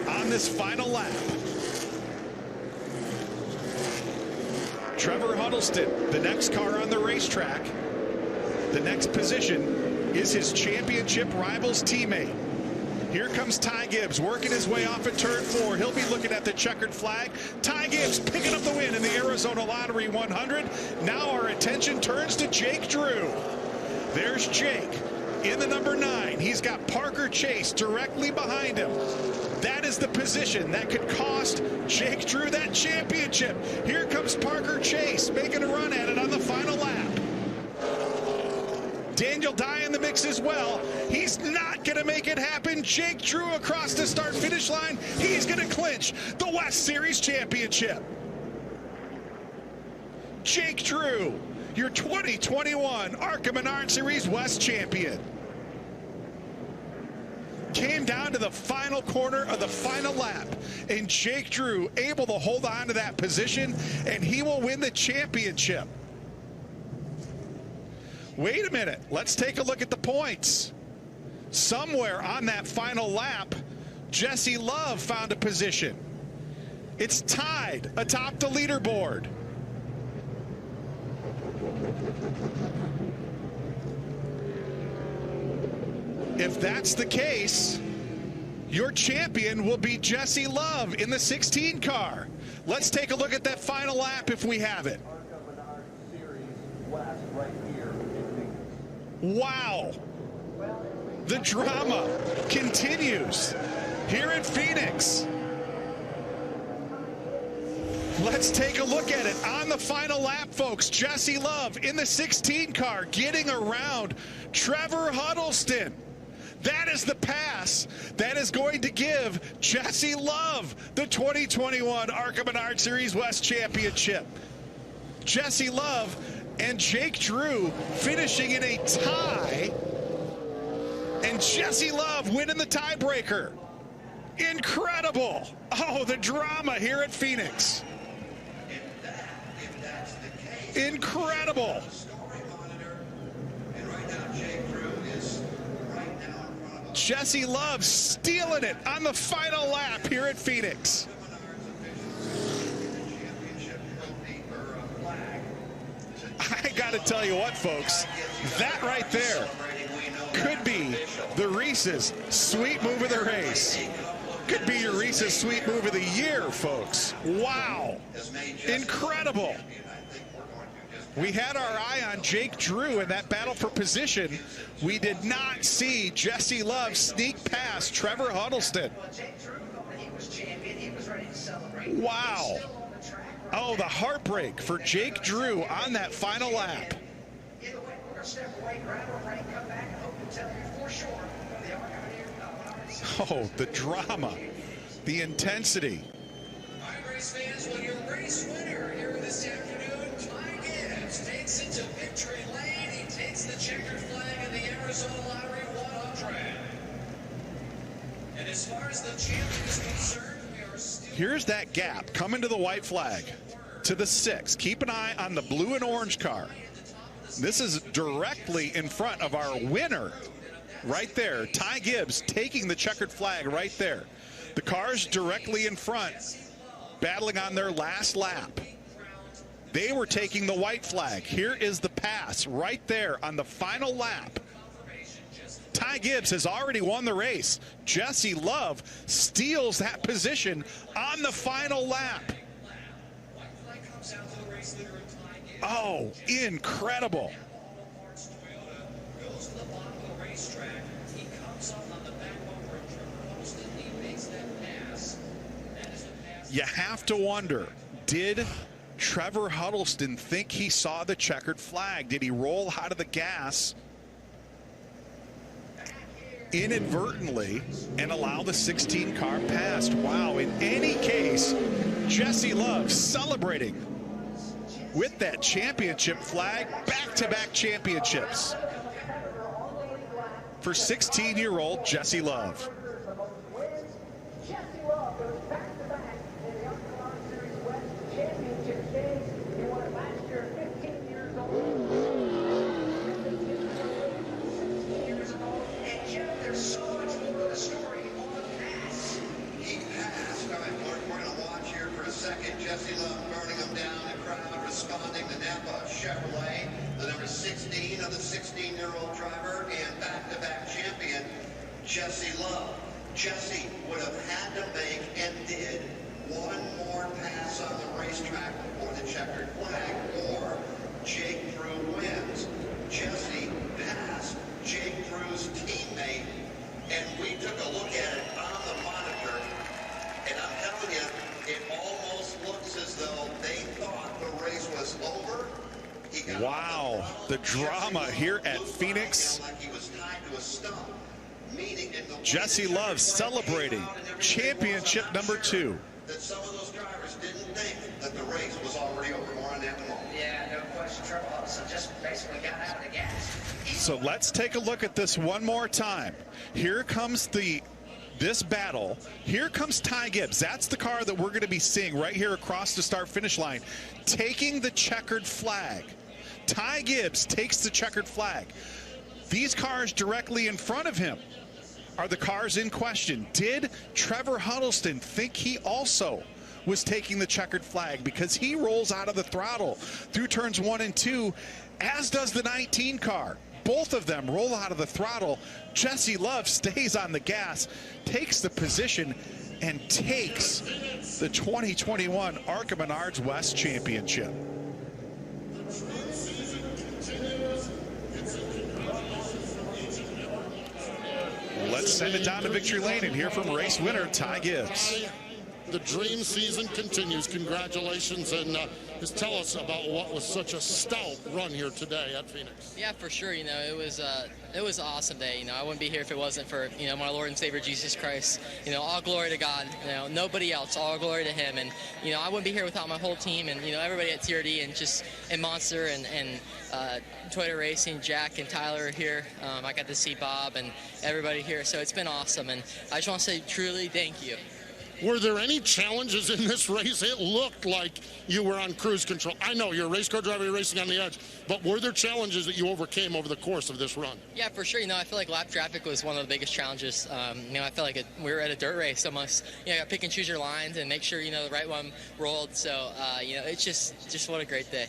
on this final lap. Trevor Huddleston, the next car on the racetrack. The next position is his championship rival's teammate. Here comes Ty Gibbs working his way off at turn 4. He'll be looking at the checkered flag. Ty Gibbs picking up the win in the Arizona Lottery 100. Now our attention turns to Jake Drew. There's Jake in the number 9. He's got Parker Chase directly behind him. That is the position that could cost Jake Drew that championship. Here comes Parker Chase making a run at it on the final lap. Daniel Dye in the mix as well. He's not going to make it happen. Jake Drew across the start-finish line. He's going to clinch the West Series championship. Jake Drew, your 2021 ARCA Menard Series West champion. Came down to the final corner of the final lap, and Jake Drew able to hold on to that position, and he will win the championship. Wait a minute, let's take a look at the points. Somewhere on that final lap, Jesse Love found a position. It's tied atop the leaderboard. If that's the case, your champion will be Jesse Love in the 16 car. Let's take a look at that final lap if we have it. Wow. The drama continues here in Phoenix. Let's take a look at it on the final lap, folks. Jesse Love in the 16 car getting around Trevor Huddleston. That is the pass that is going to give Jesse Love the 2021 ARCA Menard Series West Championship. Jesse Love and Jake Drew finishing in a tie, and Jesse Love winning the tiebreaker. Incredible. Oh, the drama here at Phoenix. Incredible. Jesse Love stealing it on the final lap here at Phoenix. I got to tell you what, folks, that right there could be the Reese's Sweet Move of the Race. Could be your Reese's Sweet Move of the Year, folks. Wow. Incredible. We had our eye on Jake Drew in that battle for position. We did not see Jesse Love sneak past Trevor Huddleston. Wow. Oh, the heartbreak for Jake Drew on that final lap. Oh, the drama, the intensity. All right, race fans, well, your race winner here this afternoon, Ty Gibbs, takes it to victory lane. He takes the checkered flag in the Arizona Lottery one-off track. And as far as the champion is concerned, we are still... Here's that gap coming to the white flag, to the 6. Keep an eye on the blue and orange car. This is directly in front of our winner. Right there, Ty Gibbs taking the checkered flag right there. The cars directly in front, battling on their last lap. They were taking the white flag. Here is the pass right there on the final lap. Ty Gibbs has already won the race. Jesse Love steals that position on the final lap. Oh, incredible. You have to wonder, did Trevor Huddleston think he saw the checkered flag? Did he roll out of the gas inadvertently and allow the 16 car past? Wow, in any case, Jesse Love celebrating with that championship flag, back-to-back championships for 16-year-old Jesse Love. Jesse Love burning them down, the crowd responding to Napa Chevrolet, the number 16 of the 16-year-old driver and back-to-back champion, Jesse Love. Jesse would have had to make and did one more pass on the racetrack before the checkered flag, or Jake Drew wins. Jesse passed Jake Drew's teammate, and we took a look at it on the monitor, and I'm telling you, it almost looks as though they thought the race was over. Wow, the drama here at Phoenix. Like he was tied to a stump. Jesse Love celebrating championship number 2. That some of those drivers didn't think that the race was already over. More on that in a moment. Yeah, no question. Trevor Huddleston just basically got out of the gas. So let's take a look at this one more time. Here comes this battle. Here comes Ty Gibbs. That's the car that we're going to be seeing right here across the start-finish line, taking the checkered flag. Ty Gibbs takes the checkered flag. These cars directly in front of him are the cars in question. Did Trevor Huddleston think he also was taking the checkered flag? Because he rolls out of the throttle through turns 1 and 2, as does the 19 car. Both of them roll out of the throttle. Jesse Love stays on the gas, takes the position, and takes the 2021 ARCA Menards West Championship. Let's send it down to victory lane and hear from race winner Ty Gibbs. The dream season continues. Congratulations, and just tell us about what was such a stout run here today at Phoenix. Yeah, for sure. You know, it was an awesome day. You know, I wouldn't be here if it wasn't for, you know, my Lord and Savior Jesus Christ. You know, all glory to God. You know, nobody else. All glory to Him. And you know, I wouldn't be here without my whole team and, you know, everybody at TRD and Monster and Toyota Racing. Jack and Tyler are here. I got to see Bob and everybody here. So it's been awesome. And I just want to say truly thank you. Were there any challenges in this race? It looked like you were on cruise control. I know you're a race car driver, you're racing on the edge, but were there challenges that you overcame over the course of this run? Yeah, for sure. You know, I feel like lap traffic was one of the biggest challenges. You know, I feel like we were at a dirt race almost. You know, you got to pick and choose your lines and make sure, you know, the right one rolled. So, you know, it's just what a great day.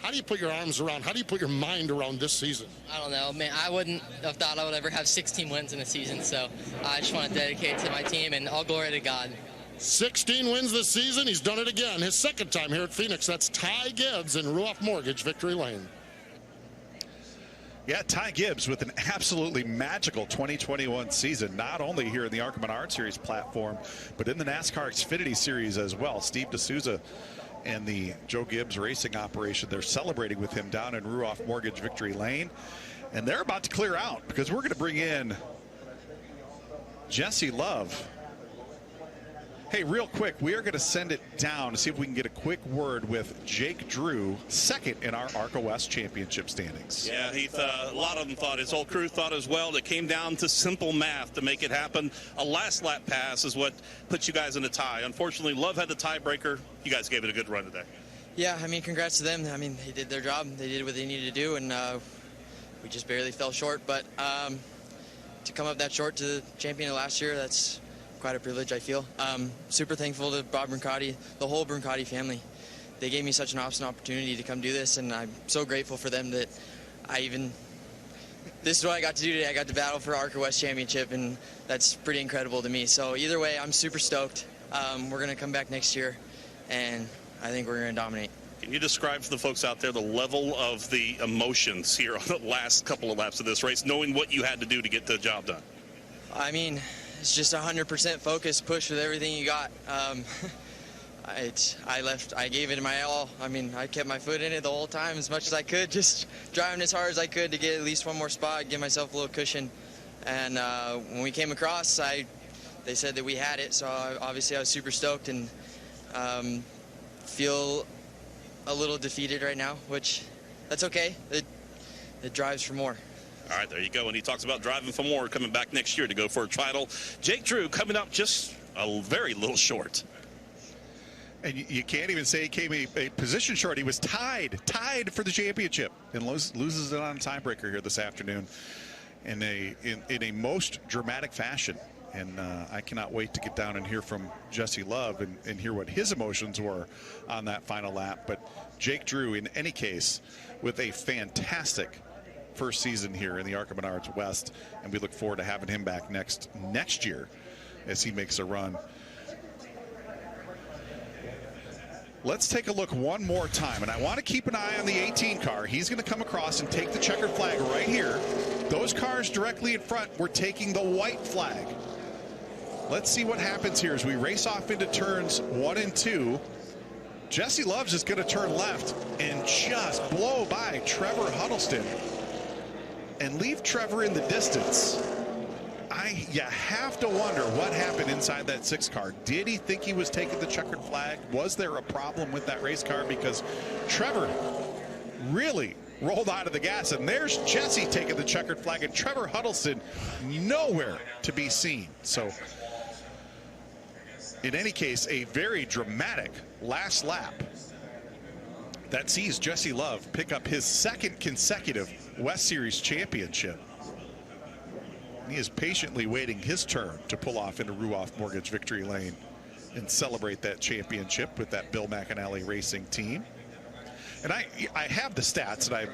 How do you put your arms around, how do you put your mind around this season? I don't know, man. I wouldn't have thought I would ever have 16 wins in a season. So I just want to dedicate it to my team and all glory to God. 16 wins this season. He's done it again. His second time here at Phoenix. That's Ty Gibbs in Ruoff Mortgage Victory Lane. Yeah, Ty Gibbs with an absolutely magical 2021 season, not only here in the ARCA Menard Series platform, but in the NASCAR Xfinity Series as well. Steve D'Souza and the Joe Gibbs Racing operation, they're celebrating with him down in Ruoff Mortgage Victory Lane. And they're about to clear out because we're going to bring in Jesse Love. Hey, real quick, we are going to send it down to see if we can get a quick word with Jake Drew, second in our ARCA West Championship standings. Yeah, Heath, a lot of them thought, his whole crew thought as well. It came down to simple math to make it happen. A last lap pass is what puts you guys in a tie. Unfortunately, Love had the tiebreaker. You guys gave it a good run today. Yeah, I mean, congrats to them. I mean, they did their job. They did what they needed to do, and we just barely fell short. But to come up that short to the champion of last year, that's quite a privilege, I feel. Super thankful to Bob Brancati, the whole Brancati family. They gave me such an awesome opportunity to come do this, and I'm so grateful for them that this is what I got to do today. I got to battle for ARCA West Championship, and that's pretty incredible to me. So either way, I'm super stoked. We're going to come back next year, and I think we're going to dominate. Can you describe for the folks out there the level of the emotions here on the last couple of laps of this race, knowing what you had to do to get the job done? I mean, it's just 100% focus, push with everything you got. I gave it my all. I mean, I kept my foot in it the whole time as much as I could, just driving as hard as I could to get at least one more spot, give myself a little cushion. And when we came across, they said that we had it, so obviously I was super stoked and feel a little defeated right now, which that's okay. It drives for more. All right, there you go. And he talks about driving for more, coming back next year to go for a title. Jake Drew coming up just a very little short. And you can't even say he came a position short. He was tied for the championship, and loses it on a tiebreaker here this afternoon in a most dramatic fashion. And I cannot wait to get down and hear from Jesse Love and hear what his emotions were on that final lap. But Jake Drew, in any case, with a fantastic first season here in the ARCA Menards West, and we look forward to having him back next year as he makes a run. Let's take a look one more time, and I want to keep an eye on the 18 car. He's going to come across and take the checkered flag right here. Those cars directly in front were taking the white flag. Let's see what happens here as we race off into turns 1 and 2. Jesse Love's just going to turn left and just blow by Trevor Huddleston and leave Trevor in the distance. You have to wonder what happened inside that 6 car. Did he think he was taking the checkered flag? Was there a problem with that race car? Because Trevor really rolled out of the gas, and there's Jesse taking the checkered flag, and Trevor Huddleston nowhere to be seen. So in any case, a very dramatic last lap that sees Jesse Love pick up his second consecutive West Series championship. He is patiently waiting his turn to pull off into Ruoff Mortgage Victory Lane and celebrate that championship with that Bill McAnally Racing team. And I have the stats, and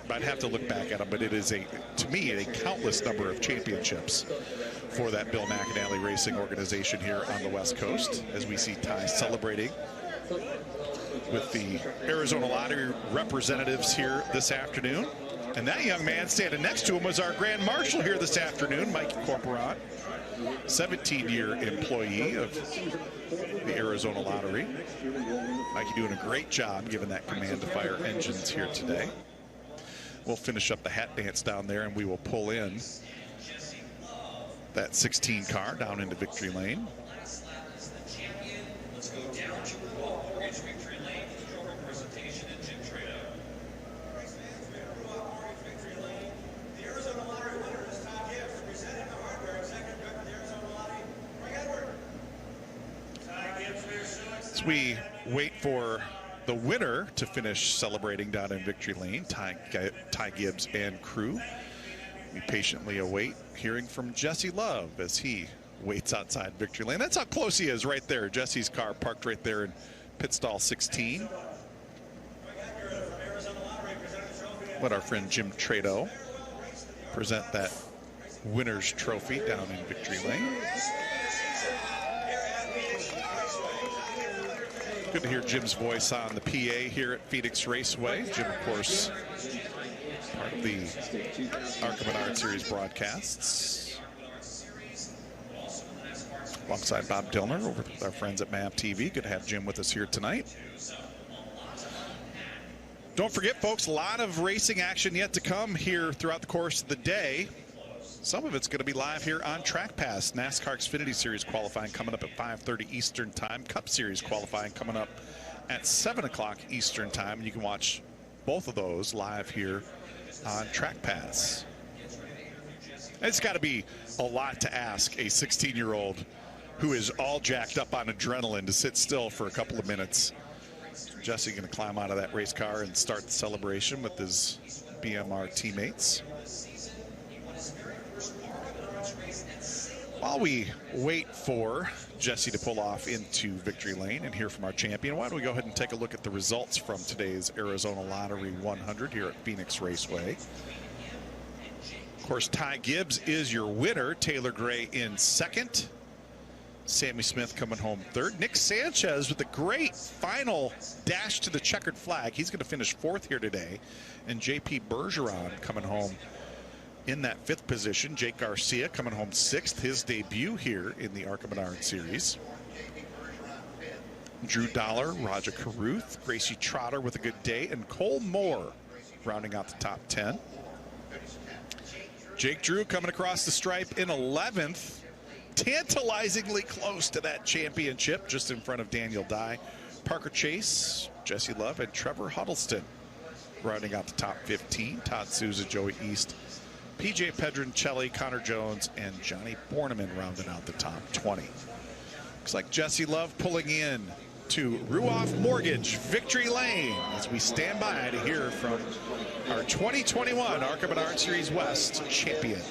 I'd have to look back at them, but it is to me a countless number of championships for that Bill McAnally Racing organization here on the West Coast, as we see Ty celebrating with the Arizona Lottery representatives here this afternoon. And that young man standing next to him was our Grand Marshal here this afternoon, Mikey Corporat, 17-year employee of the Arizona Lottery. Mikey doing a great job giving that command to fire engines here today. We'll finish up the hat dance down there, and we will pull in that 16 car down into Victory Lane. We wait for the winner to finish celebrating down in Victory Lane, Ty Gibbs and crew. We patiently await hearing from Jesse Love as he waits outside Victory Lane. That's how close he is right there. Jesse's car parked right there in pit stall 16. Let our friend Jim Trado present that winner's trophy down in Victory Lane. Good to hear Jim's voice on the PA here at Phoenix Raceway. Jim, of course, part of the ARCA Menard Series broadcasts. Alongside Bob Dillner over with our friends at MAP TV. Good to have Jim with us here tonight. Don't forget, folks, a lot of racing action yet to come here throughout the course of the day. Some of it's going to be live here on Track Pass. NASCAR Xfinity Series qualifying coming up at 5:30 Eastern Time. Cup Series qualifying coming up at 7 o'clock Eastern Time. And you can watch both of those live here on Track Pass. It's got to be a lot to ask a 16-year-old who is all jacked up on adrenaline to sit still for a couple of minutes. Jesse going to climb out of that race car and start the celebration with his BMR teammates. While we wait for Jesse to pull off into victory lane and hear from our champion, why don't we go ahead and take a look at the results from today's Arizona Lottery 100 here at Phoenix Raceway. Of course, Ty Gibbs is your winner. Taylor Gray in second. Sammy Smith coming home third. Nick Sanchez with a great final dash to the checkered flag. He's going to finish fourth here today. And JP Bergeron coming home in that fifth position. Jake Garcia coming home sixth, his debut here in the ARCA Menard Series. Drew Dollar, Roger Carruth, Gracie Trotter with a good day, and Cole Moore rounding out the top 10. Jake Drew coming across the stripe in 11th, tantalizingly close to that championship, just in front of Daniel Dye. Parker Chase, Jesse Love, and Trevor Huddleston rounding out the top 15. Todd Souza, Joey East, PJ Pedroncelli, Connor Jones, and Johnny Borneman rounding out the top 20. Looks like Jesse Love pulling in to Ruoff Mortgage Victory Lane as we stand by to hear from our 2021 ARCA Menard Series West champion.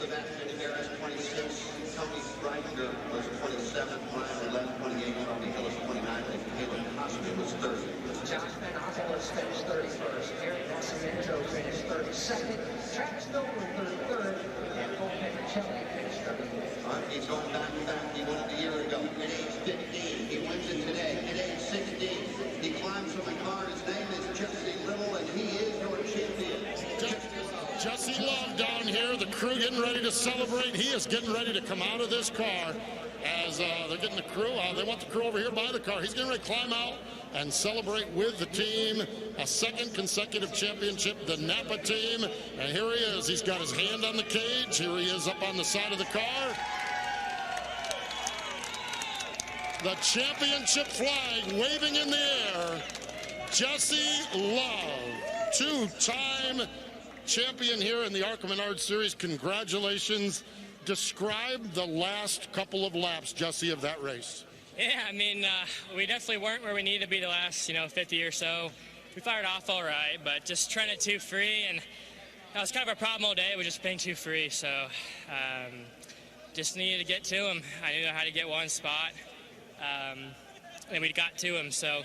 Josh Menards finished 31st. Eric Nascimento finished 32nd. Travis Miller 33rd. And Cole Pedroncelli finished 34th. He's going back to back. He won it a year ago. At age 15, he wins it today. At age 16, he climbs from the car. His name is Jesse Little, and he is your champion. Jesse Love down here. The crew getting ready to celebrate. He is getting ready to come out of this car as they're getting the crew out. They want the crew over here by the car. He's getting ready to climb out and celebrate with the team. A second consecutive championship, the Napa team. And here he is. He's got his hand on the cage. Here he is up on the side of the car. The championship flag waving in the air. Jesse Love, two-time champion here in the ARCA Menard Series. Congratulations. Describe the last couple of laps, Jesse, of that race. Yeah, I mean, we definitely weren't where we needed to be the last, 50 or so. We fired off all right, but just trying it too free, and that was kind of a problem all day, was just being too free. So just needed to get to him. I knew how to get one spot, and we got to him. So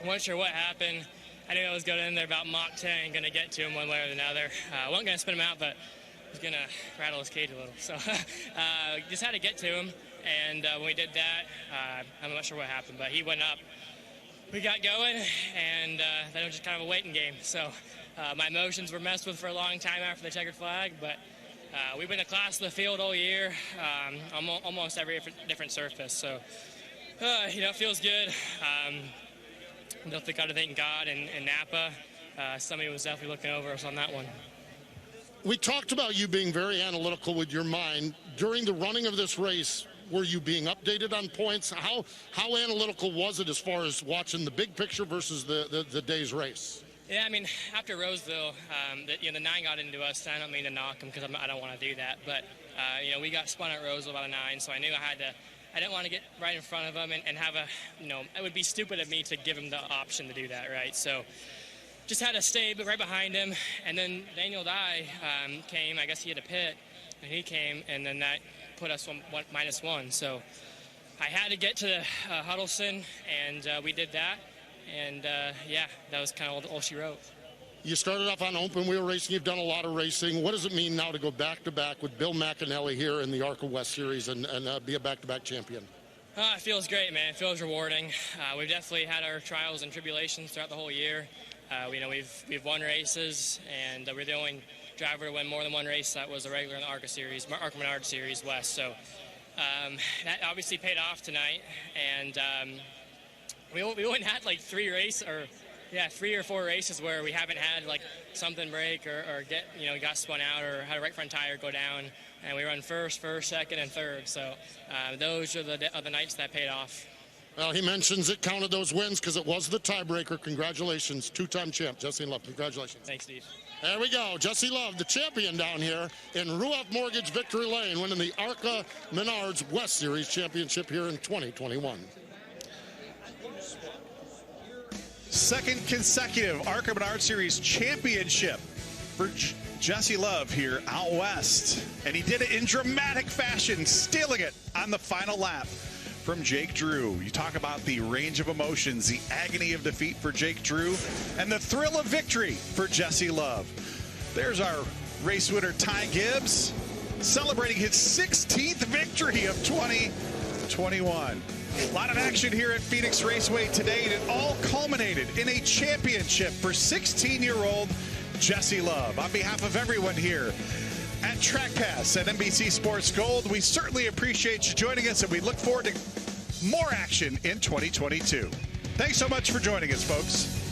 I wasn't sure what happened. I knew I was going in there about Mach 10 and going to get to him one way or another. I wasn't going to spin him out, but I was going to rattle his cage a little. So just had to get to him. And when we did that, I'm not sure what happened, but he went up. We got going, and then it was just kind of a waiting game. So my emotions were messed with for a long time after the checkered flag, but we've been the class of the field all year, almost every different surface. So, it feels good. I don't think I'd thank God and Napa. Somebody was definitely looking over us on that one. We talked about you being very analytical with your mind. During the running of this race, were you being updated on points? How analytical was it as far as watching the big picture versus the day's race? Yeah, I mean, after Roseville, the 9 got into us. I don't mean to knock them because I don't want to do that. But, we got spun at Roseville about a 9, so I knew I didn't want to get right in front of him and have it would be stupid of me to give him the option to do that, right? So just had to stay right behind him. And then Daniel Dye came. I guess he had a pit, and he came, and then that put us on -1. So I had to get to Huddleston, and we did that. And, that was kind of all she wrote. You started off on open wheel racing. You've done a lot of racing. What does it mean now to go back-to-back with Bill McAnally here in the ARCA West Series and be a back-to-back champion? It feels great, man. It feels rewarding. We've definitely had our trials and tribulations throughout the whole year. We've won races, and we're the only driver to win more than one race that was a regular in the ARCA series, ARCA Menard Series West. So that obviously paid off tonight, and we only had like 3 or 4 races where we haven't had like something break or get got spun out or had a right front tire go down, and we run first, second, and third. So those are the nights that paid off. Well, he mentions it counted those wins because it was the tiebreaker. Congratulations, 2-time champ Jesse Love. Congratulations. Thanks, Steve. There we go. Jesse Love, the champion down here in Ruoff Mortgage Victory Lane, winning the ARCA Menards West Series Championship here in 2021. Second consecutive ARCA Menard Series Championship for Jesse Love here out west. And he did it in dramatic fashion, stealing it on the final lap from Jake Drew. You talk about the range of emotions, the agony of defeat for Jake Drew, and the thrill of victory for Jesse Love. There's our race winner, Ty Gibbs, celebrating his 16th victory of 2021. A lot of action here at Phoenix Raceway today, and it all culminated in a championship for 16-year-old Jesse Love. On behalf of everyone here at Track Pass at NBC Sports Gold, we certainly appreciate you joining us, and we look forward to more action in 2022. Thanks so much for joining us, folks.